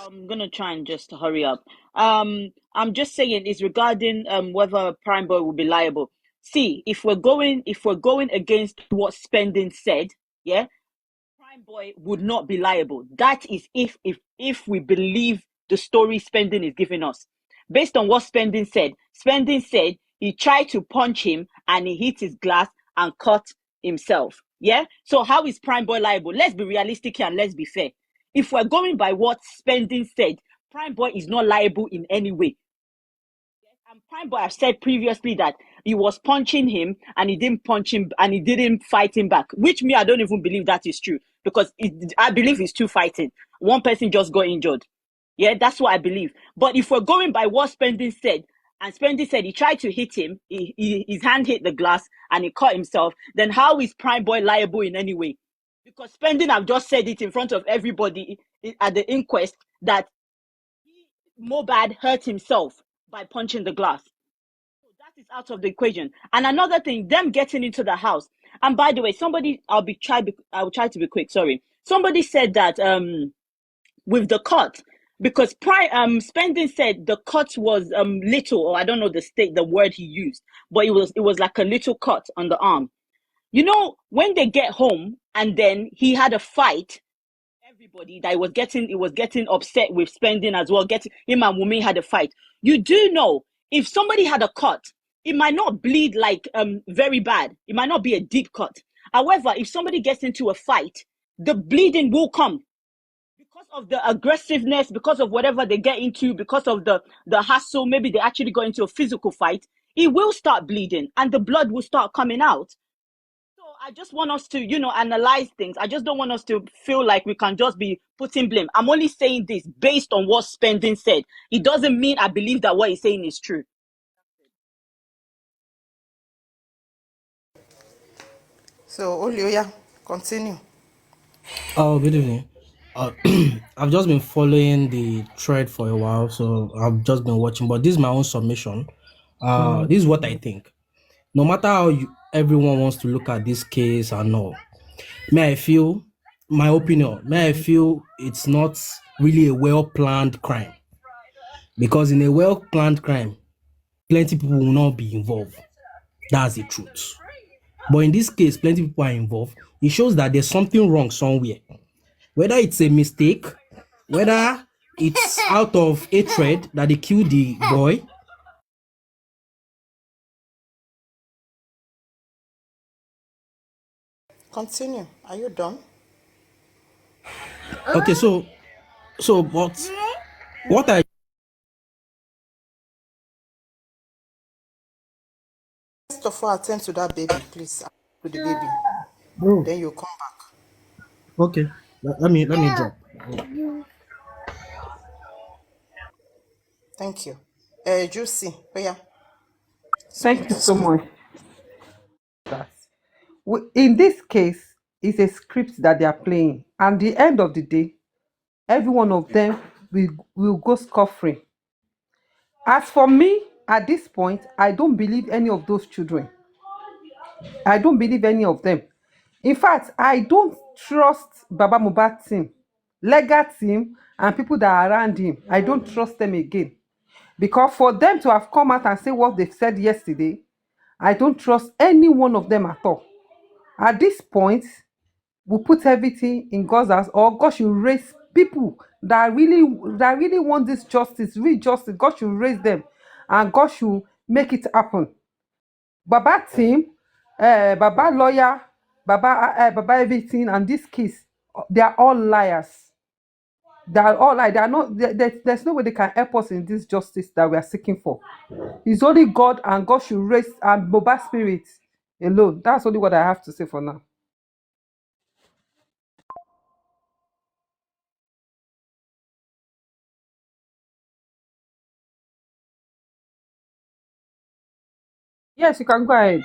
S15: I'm gonna try and just hurry up. I'm just saying it's regarding whether Prime Boy will be liable. See, if we're going against what Spending said, yeah, Prime Boy would not be liable. That is if we believe the story Spending is giving us. Based on what Spending said he tried to punch him and he hit his glass and cut himself. Yeah? So how is Prime Boy liable? Let's be realistic here and let's be fair. If we're going by what Spending said, Prime Boy is not liable in any way. And Prime Boy, I've said previously that he was punching him and he didn't punch him and he didn't fight him back, which me, I don't even believe that is true because I believe it's two fighting. One person just got injured. Yeah, that's what I believe. But if we're going by what Spending said, and Spending said he tried to hit him, his hand hit the glass and he cut himself, then how is Prime Boy liable in any way? Because Spending, I've just said it in front of everybody at the inquest that Mobad hurt himself by punching the glass. So that is out of the equation. And another thing, them getting into the house. And by the way, I will try to be quick. Sorry. Somebody said that with the cut, because Spending said the cut was little, or I don't know the word he used, but it was like a little cut on the arm. You know, when they get home and then he had a fight, everybody that he was getting upset with Spending as well. Getting him and Wumi had a fight. You do know if somebody had a cut, it might not bleed like very bad. It might not be a deep cut. However, if somebody gets into a fight, the bleeding will come because of the aggressiveness, because of whatever they get into, because of the hassle. Maybe they actually got into a physical fight. It will start bleeding and the blood will start coming out. So I just want us to, analyze things. I just don't want us to feel like we can just be putting blame. I'm only saying this based on what Spending said. It doesn't mean I believe that what he's saying is true.
S10: So, Oli, yeah, continue.
S14: Oh, good evening. Uh, I've just been following the thread for a while, so I've just been watching. But this is my own submission. This is what I think. No matter how everyone wants to look at this case and all, may I feel my opinion? May I feel it's not really a well-planned crime, because in a well-planned crime, plenty people will not be involved. That's the truth. But in this case, plenty people are involved. It shows that there's something wrong somewhere. Whether it's a mistake, whether it's out of hatred that they killed the boy.
S10: Continue. Are you done?
S14: Okay, but what I
S10: First of all, attend to that baby, please. To the baby.
S14: bro,
S10: Then you come back.
S14: okay, let me drop.
S10: Thank you. Juicy. Oh, yeah.
S9: Thank you
S10: Script,
S9: so
S10: script.
S9: much. In this case, it's a script that they are playing. And the end of the day, every one of them will go scot-free. As for me, at this point, I don't believe any of those children. I don't believe any of them. In fact, I don't trust Baba Mohbad team, legal team, and people that are around him. I don't trust them again. Because for them to have come out and say what they said yesterday, I don't trust any one of them at all. At this point, we put everything in God's hands, or God should raise people that really want this justice, real justice. God should raise them, and God should make it happen. Baba team, Baba lawyer, Baba everything, and this case, they are all liars. They are all liars. They are not. There's no way they can help us in this justice that we are seeking for. It's only God, and God should raise and Baba spirit alone. That's only what I have to say for now. Yes, you can go ahead.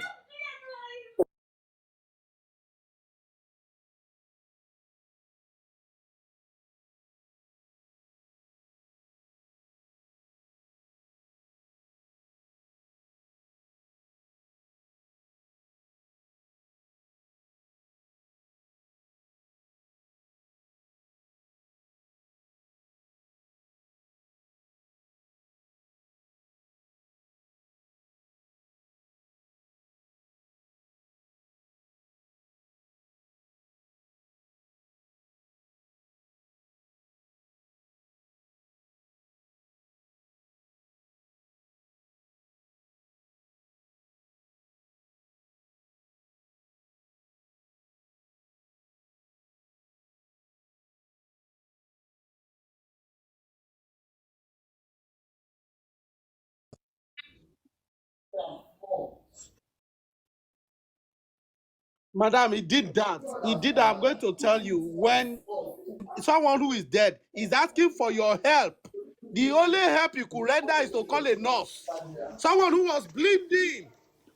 S7: Madam, he did that. He did that. I'm going to tell you, when someone who is dead is asking for your help, the only help you could render is to call a nurse. Someone who was bleeding.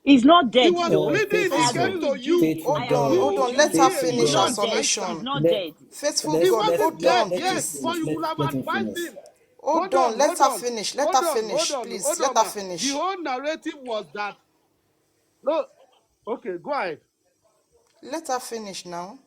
S15: He's not
S7: He
S15: dead
S7: was
S15: though.
S7: bleeding.
S15: I
S7: He
S14: Faithful
S15: agree
S7: came
S14: God,
S7: to
S15: with
S7: you.
S15: Judy.
S14: faithful
S15: I agree
S14: God,
S15: with
S7: You
S10: Let her
S15: Judy.
S7: came.
S15: He's
S7: You
S10: finish
S14: faithful
S10: her
S15: not
S14: God.
S15: dead.
S7: advised
S15: He's
S7: her.
S10: submission.
S15: not
S14: Let
S15: dead.
S10: Faithful
S7: He
S14: let's
S10: God,
S14: let's
S7: wasn't
S10: hold
S14: let
S7: dead.
S10: on,
S14: let him
S7: Yes,
S10: please.
S7: but
S14: finish.
S7: you would
S14: Let
S7: have
S14: him
S7: advised
S14: finish.
S7: him.
S10: Hold
S7: Hold on,
S10: on, let
S7: hold
S10: her
S7: on,
S10: finish. Let
S7: hold
S10: her
S7: on, hold
S10: finish,
S7: on,
S10: please.
S7: hold
S10: Let
S7: on,
S10: her
S7: ma. The
S10: finish.
S7: whole narrative was that, no, okay, go ahead.
S10: Let her finish now.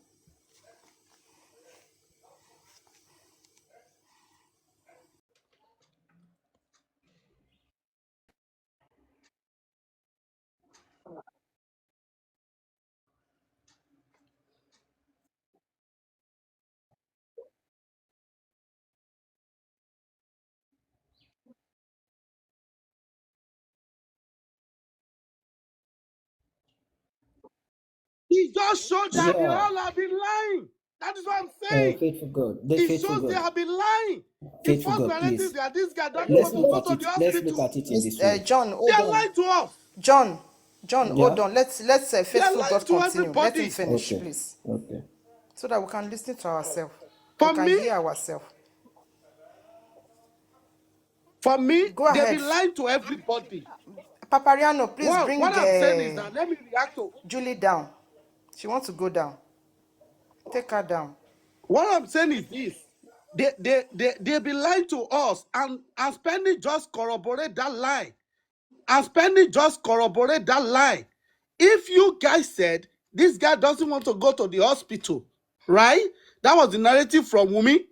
S7: He just showed that they
S14: Yeah,
S7: all have been lying. That is what I'm saying.
S14: faithful God. The
S7: It
S14: faithful
S7: shows they
S14: God.
S7: have been lying. The
S14: Faithful
S7: first
S14: God,
S7: narrative
S14: please.
S7: that this guy doesn't
S14: Let's
S7: want to
S14: look
S7: go
S14: at
S7: to
S14: it.
S7: the
S14: Let's look
S7: hospital.
S14: at it in this way.
S10: John,
S7: They
S10: hold
S7: are
S10: on.
S7: lying to us.
S10: John, hold
S14: Yeah.
S10: on. Let's
S7: They are
S10: faithful
S7: lying
S10: God
S7: to
S10: continue. Let him
S7: everybody.
S10: finish,
S14: Okay.
S10: please,
S14: Okay.
S10: so that we can listen to ourselves. We
S7: For
S10: can
S7: me,
S10: hear ourselves.
S7: for me,
S10: Go
S7: they've
S10: ahead.
S7: been lying to everybody.
S10: Papariano, please
S7: Well,
S10: bring
S7: what I'm saying is that let me react to
S10: Julie down. She wants to go down. Take her down.
S7: what I'm saying is this. They've been lying to us, and spending just corroborate that lie. And spending just corroborate that lie. If you guys said this guy doesn't want to go to the hospital, right? That was the narrative from Wumi,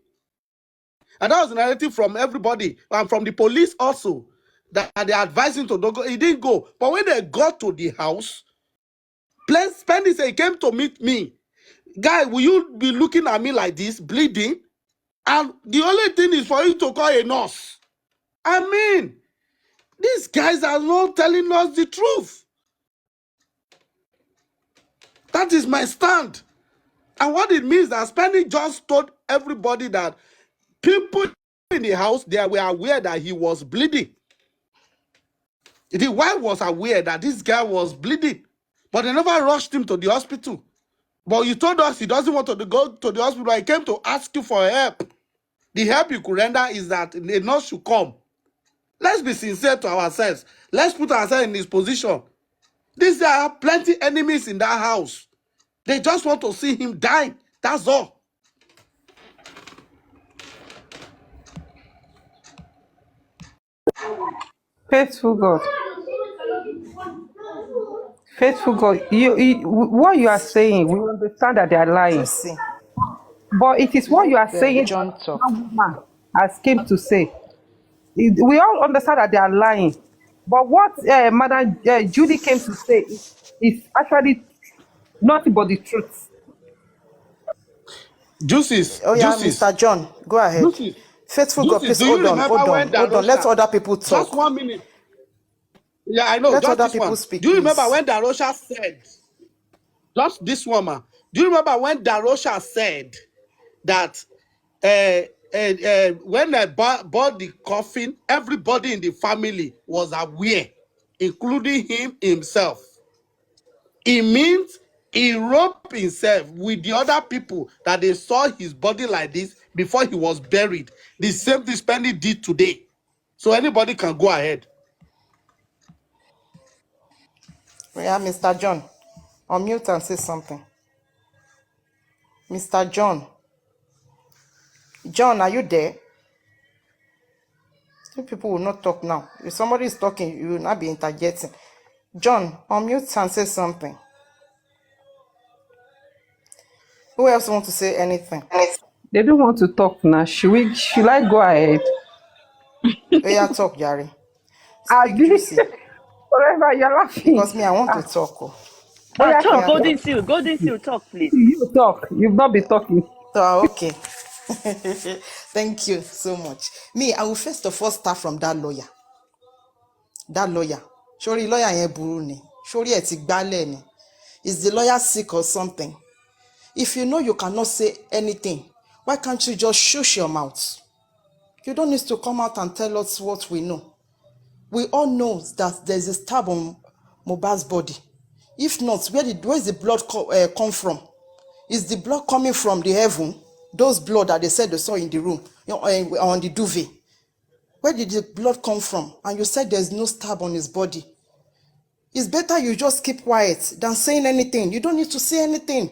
S7: and that was the narrative from everybody, and from the police also, that they advised him to don't go. He didn't go. But when they got to the house, Spendy said he came to meet me. Guy, will you be looking at me like this, bleeding? And the only thing is for you to call a nurse. I mean, these guys are not telling us the truth. That is my stand. And what it means that Spendy just told everybody that people in the house, they were aware that he was bleeding. The wife was aware that this guy was bleeding, but they never rushed him to the hospital. But you told us he doesn't want to go to the hospital. I came to ask you for help. The help you could render is that a nurse should come. Let's be sincere to ourselves. Let's put ourselves in this position. These are plenty enemies in that house. They just want to see him die. That's all.
S9: Faithful God. Faithful God. What you are saying, we understand that they are lying.
S10: Juicy.
S9: But it is what you are
S10: Let
S9: saying that
S10: John talk.
S9: that woman has came to say. We all understand that they are lying. But what Madam Judy came to say is actually nothing but the truth.
S7: Juices,
S10: Oh yeah,
S7: juices,
S10: Mr. John, go ahead.
S7: juices,
S10: Faithful God,
S7: juices.
S10: please
S7: Do you
S10: hold on,
S7: remember
S10: hold on,
S7: when
S10: hold on. Let
S7: Darosha,
S10: other people
S7: just
S10: talk.
S7: 1 minute. Yeah, I know,
S10: Let
S7: just
S10: other
S7: this
S10: people
S7: one.
S10: speak,
S7: Do you remember
S10: please.
S7: when Darosha said, just this woman, do you remember when Darosha said that when I bought the coffin, everybody in the family was aware, including him himself? It means he roped himself with the other people that they saw his body like this before he was buried. The same thing Spendy did today. So anybody can go ahead.
S10: Yeah, Mr. John, unmute and say something. Mr. John. John, are you there? Some people will not talk now. If somebody is talking, you will not be interjecting. John, unmute and say something. Who else want to say anything?
S9: They don't want to talk now. Should I go ahead?
S10: Oh yeah, talk, Jerry. Speak
S9: Abi,
S10: juicy.
S9: forever you're laughing.
S10: Because me, I want to
S9: Ah,
S10: talk. Oh,
S9: oh yeah,
S15: Talk,
S10: yeah,
S15: Golden
S10: talk.
S15: Seal. Golden Seal, talk, please.
S9: you talk. You've not been talking.
S10: So, okay. Thank you so much. Me, I will first of all start from that lawyer. That lawyer. Surely lawyer yẹn burú ni. Surely ẹ ti gbálẹ̀ ni. Is the lawyer sick or something? If you know you cannot say anything, why can't you just shush your mouth? You don't need to come out and tell us what we know. We all know that there's a stab on Mohbad's body. If not, where is the blood come from? Is the blood coming from the heaven? Those blood that they said they saw in the room, on the duvet. Where did the blood come from? And you said there's no stab on his body. It's better you just keep quiet than saying anything. You don't need to say anything.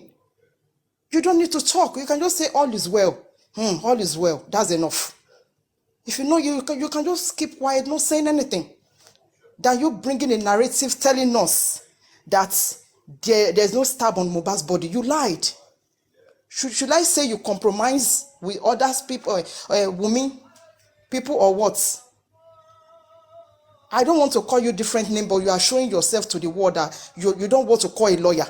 S10: You don't need to talk. You can just say all is well. All is well. That's enough. If you know, you can just keep quiet, not saying anything. Than you bringing a narrative telling us that there's no stab on Mohbad's body. You lied. Should I say you compromise with others people, women, people, or what? I don't want to call you different name, but you are showing yourself to the world that you don't want to call a lawyer.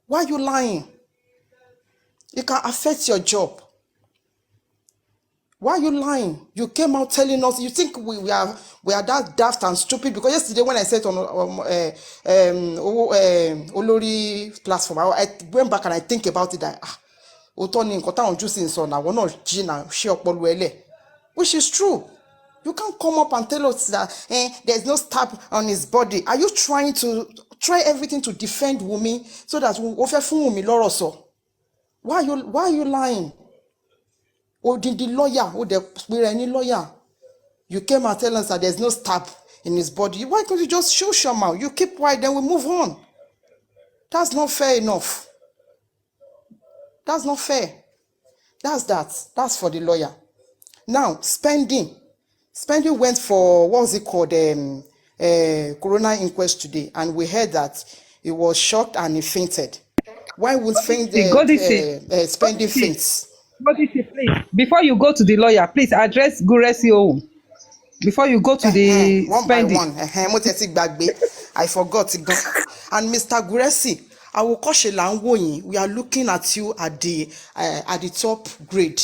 S10: Why are you lying? It can affect your job. Why are you lying? You came out telling us, you think we are that daft and stupid? Because yesterday when I said on Olori platform, I went back and I think about it that which is true. You can't come up and tell us that there's no stab on his body. Are you trying to everything to defend Wumi so that why are you lying? Or did the lawyer, or any lawyer, you came and tell us that there's no stab in his body? Why can't you just show your mouth? You keep quiet, then we move on. That's not fair enough. That's not fair. That's for the lawyer. Now, spending went for, what was it called, corona inquest today, and we heard that he was shocked and he fainted. Why would spending faint?
S9: Please, before you go to the lawyer, please address Guresi own. Before you go to the
S10: one
S9: spending.
S10: by one. I forgot. And Mr. Guresi, we are looking at you at the top grade.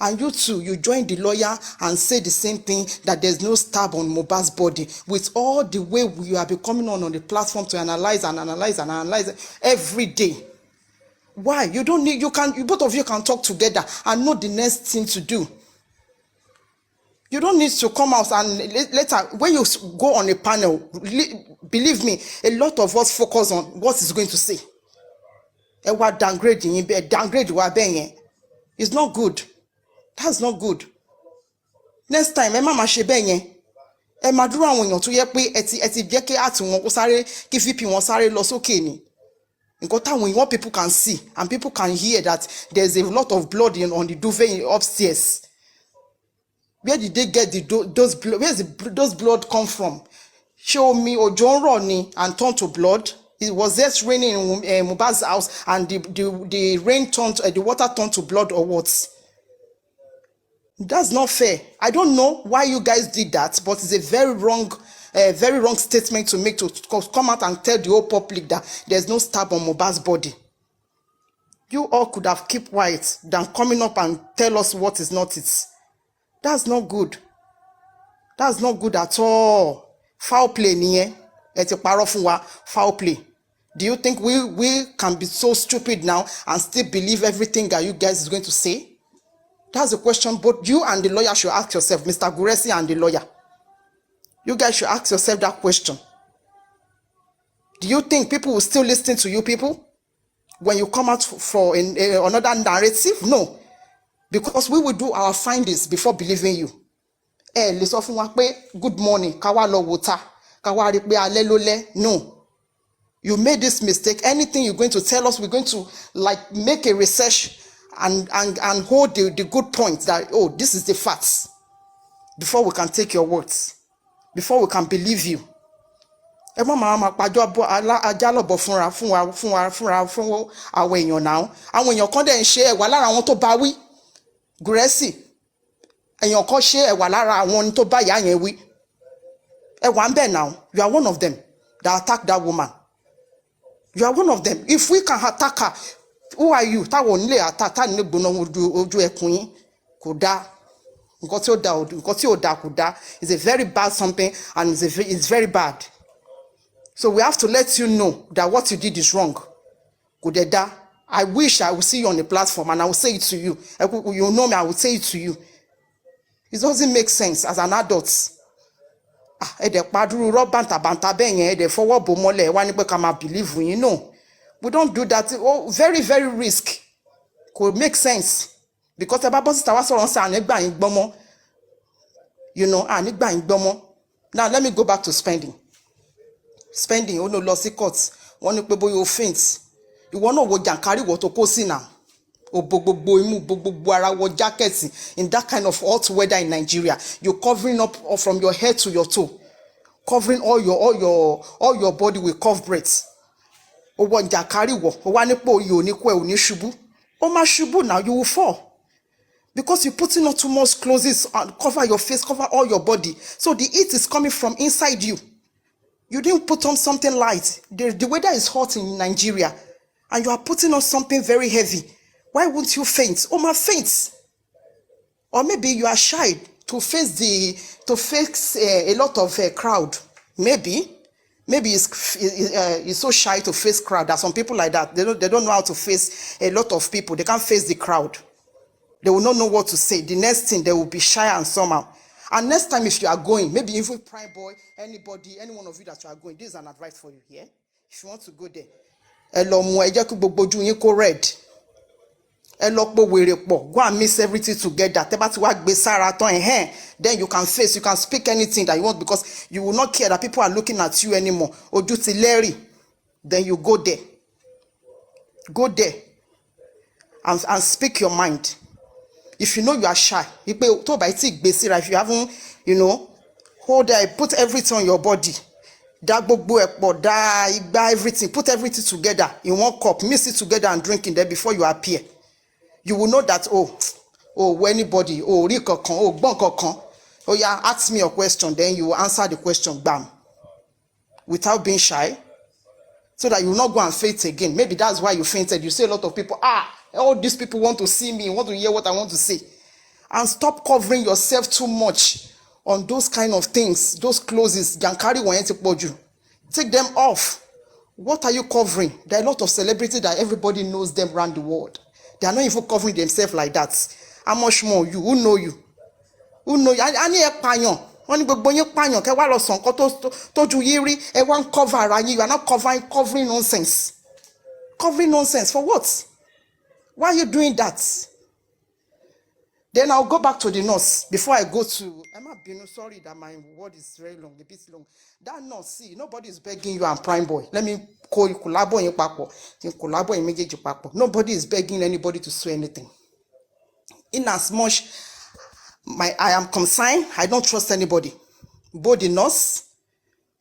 S10: And you too, you join the lawyer and say the same thing, that there's no stab on Mohbad's body. With all the way we are becoming on the platform to analyze every day. Why? You don't need, both of you can talk together and know the next thing to do. You don't need to come out and later, when you go on a panel, believe me, a lot of us focus on what he's going to say. And what downgrade it's not good. That's not good. Next time, mama ṣe bẹ́ẹ̀ yẹn. Máa dúró àwọn èèyàn tó yẹ pé ẹ ti jẹ́ kí àti wọn kó sáré kí VP wọn sáré lọ sókè ni. What people can see and people can hear that there's a lot of blood on the duvet upstairs. Where did they get those blood? Where does those blood come from? Show me Ojo Ronnie and turn to blood. It was just raining in Mohbad's house and the rain turned, the water turned to blood or what? That's not fair. I don't know why you guys did that, but it's a very wrong statement to make, to come out and tell the whole public that there's no stab on Mohbad's body. You all could have kept quiet than coming up and tell us what is not it. That's not good. That's not good at all. Foul play niye. Foul play. Do you think we can be so stupid now and still believe everything that you guys is going to say? That's the question both you and the lawyer should ask yourself, Mr. Guresi and the lawyer. You guys should ask yourself that question. Do you think people will still listen to you people when you come out for another narrative? No. Because we will do our findings before believing you. Let's often good morning, kawa lo water, kawa ri pe ale lo le. No. You made this mistake. Anything you're going to tell us, we're going to make a research and hold the good points that, oh, this is the facts, before we can take your words, before we can believe you. Now, and when you're condemned share walara won to ba wi Guresi eyan kan share walara won to ba ya yen wi e wa nbe now, you are one of them that attacked that woman. You are one of them. If we can attack her, who are you? Ta won le attack ta ni gbona oju ekun yin kò dá. Nǹkan tí ó dá kò dá. It's a very bad something, and it's very bad. So we have to let you know that what you did is wrong. Kudeda, I wish I would see you on the platform and I will say it to you. You know me, I will say it to you. It doesn't make sense as an adult. Ẹ̀dẹ̀ padúrú rọ́ bàǹtàbàǹtà bẹ́ẹ̀ yẹn ẹ̀dẹ̀ fọwọ́ bò mọ́lẹ̀ wá ní pé ká máa believe yín. No, we don't do that. Oh, very very risk. Could make sense because ẹ bá bọ́ síta wá sọ̀rọ̀ sí ànígbà yín gbọ́mọ́. You know, ànígbà yín gbọ́mọ́. Now let me go back to spending. Spending, ó no lọ sí court. Wọ́n ní pé bóyá o faint. Ìwọ náà wo jàǹkárí ìwọ tó kó sí náà. O gbogbo imú gbogbo ara wọ jacket in that kind of hot weather in Nigeria. You're covering up from your head to your toe. Covering all your body with cough breaths. O wọ jàǹkárí ìwọ. O wá ní pé oyè ò ní kú ẹ ò ní ṣubú. O máa ṣubú now, you will fall. Because you're putting on too much clothes and cover your face, cover all your body. So the heat is coming from inside you. You didn't put on something light. The weather is hot in Nigeria. And you are putting on something very heavy. Why won't you faint? Oh, my faint. Or maybe you are shy to face a lot of crowd. Maybe you're so shy to face crowd. There are some people like that. They don't know how to face a lot of people. They can't face the crowd. They will not know what to say. The next thing, they will be shy and somehow. And next time, if you are going, maybe even Prime Boy, anybody, any one of you that you are going, this is an advice for you here. If you want to go there, ẹ lọ mú ẹ jẹ́ kí gbogbo ojú yín kó red. Ẹ lọ pò wèrè pọ̀. Go and mix everything together. Tẹ́ bá ti wá gbé sára tán ẹ̀hẹ́n. Then you can face, you can speak anything that you want because you will not care that people are looking at you anymore. Ojú ti lẹ́rì. Then you go there. Go there and speak your mind. If you know you are shy, if you haven't, you know, hold there, put everything on your body. Everything, put everything together in one cup, mix it together and drink it there before you appear. You will know that, anybody, yeah, ask me a question, then you will answer the question, bam, without being shy, so that you will not go and faint again. Maybe that's why you fainted. You see a lot of people, all these people want to see me, want to hear what I want to say. And stop covering yourself too much on those kind of things, those clothes. Take them off. What are you covering? There are a lot of celebrities that everybody knows them around the world. They are not even covering themselves like that. How much more you? Who know you? Who know you? You are not covering nonsense. Covering nonsense for what? Why are you doing that? Then I'll go back to the nurse before I go to. Sorry that my word is very long, a bit long. That nurse, see, nobody is begging you and Prime Boy. Let me call you collabo in papo. Nobody is begging anybody to sue anything. In as much I am concerned, I don't trust anybody. Both the nurse,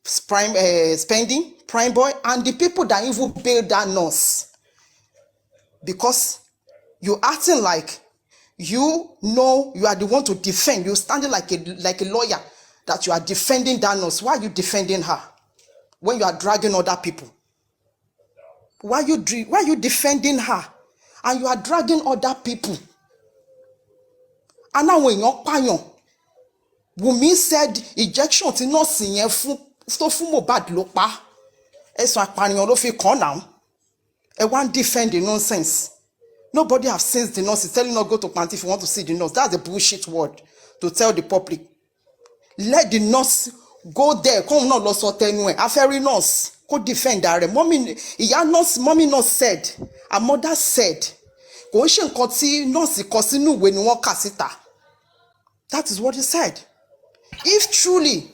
S10: spending, Prime Boy, and the people that even bail that nurse. Because you're acting like you know you are the one to defend. You're standing like a lawyer that you are defending that nurse. Why are you defending her when you are dragging other people? Why are you defending her and you are dragging other people? And now when you're paying, Wunmi said ejection ti nurse yẹn fún Mohbad ló pa. Ẹ̀sùn apànìyàn ló fi kàn now. I want defend the nonsense. Nobody have seen the nurse. Is telling not go to plant if you want to see the nurse. That's a bullshit word to tell the public. Let the nurse go there. Come not lost or anywhere. A fairy nurse could defend her. Mommy nurse said. Her mother said. Go shen koti nurse kosinu when you want kasita. That is what he said. If truly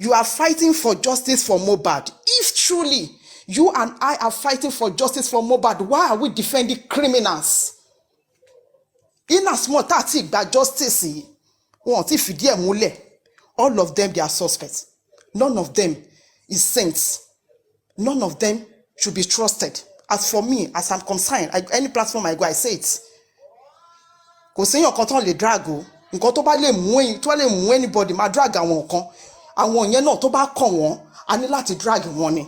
S10: you are fighting for justice for Mohbad, if truly you and I are fighting for justice for Mohbad, why are we defending criminals? In as much as that justice, all of them, they are suspects. None of them is saints. None of them should be trusted. As for me, as I'm concerned, any platform I go, I say it. Because saying your control le drag o, nǹkan tó bá lè mú anybody ma drag àwọn kan. Àwọn yẹn náà tó bá kàn wọ́n, a ní láti drag wọ́n ni.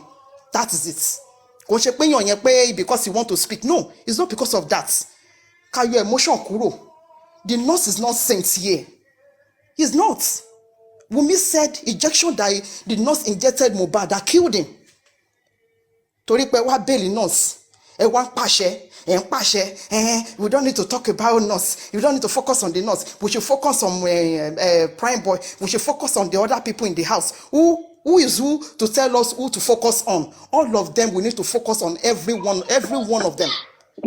S10: That is it. Kò ṣe pé yàn yẹn pé because you want to speak. No, it's not because of that. Ka your emotion kúrò. The nurse is not saint here. He's not. Wunmi said injection that the nurse injected Mohbad that killed him. Torí pé wá bail nurse. We don't need to talk about nurse. You don't need to focus on the nurse. We should focus on prime boy. We should focus on the other people in the house. Who is who to tell us who to focus on? All of them, we need to focus on every one of them.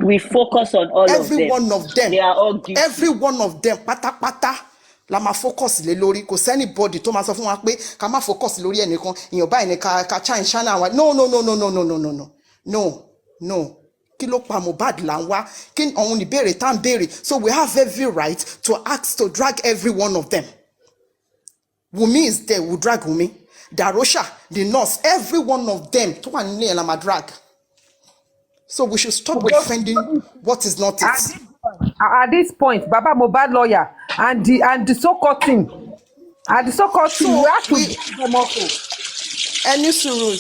S15: We focus on all of them.
S10: Every one of them.
S15: They are all guilty.
S10: Every one of them. Pata. La ma focus le lórí. Kò sẹ́nibody tó máa sọ fún wa pé ká má focus lórí ẹnìkan. Ìyàn báyìí ni ká chine channel wa. No. Kí ló pa Mohbad là ń wá? Kí òun ní béèrè tá ń béèrè. So we have every right to ask to drag every one of them. Wunmi is there, we'll drag Wunmi. Darosha, the nurse, every one of them tó wà nílé ẹ̀ la máa drag. So we should stop defending what is not it.
S9: At this point, Baba Mohbad lawyer and the so-called team, and the so-called team, we have to give them also.
S10: Any suru,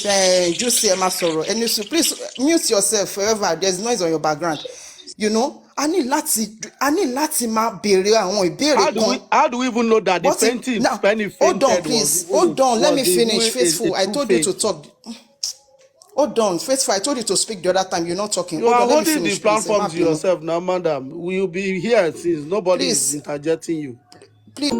S10: Juicy Emasoro, any suru, please mute yourself forever. There's noise on your background. You know, I need láti máa béèrè àwọn ìbéèrè kan.
S7: How do we even know that the fainting?
S10: Hold on, please. Hold on. Let me finish. Faithful, I told you to talk. Hold on, Faithful, I told you to speak the other time. You're not talking.
S7: You are holding the platform to yourself now, madam. We will be here since nobody is interjecting you.
S10: Please.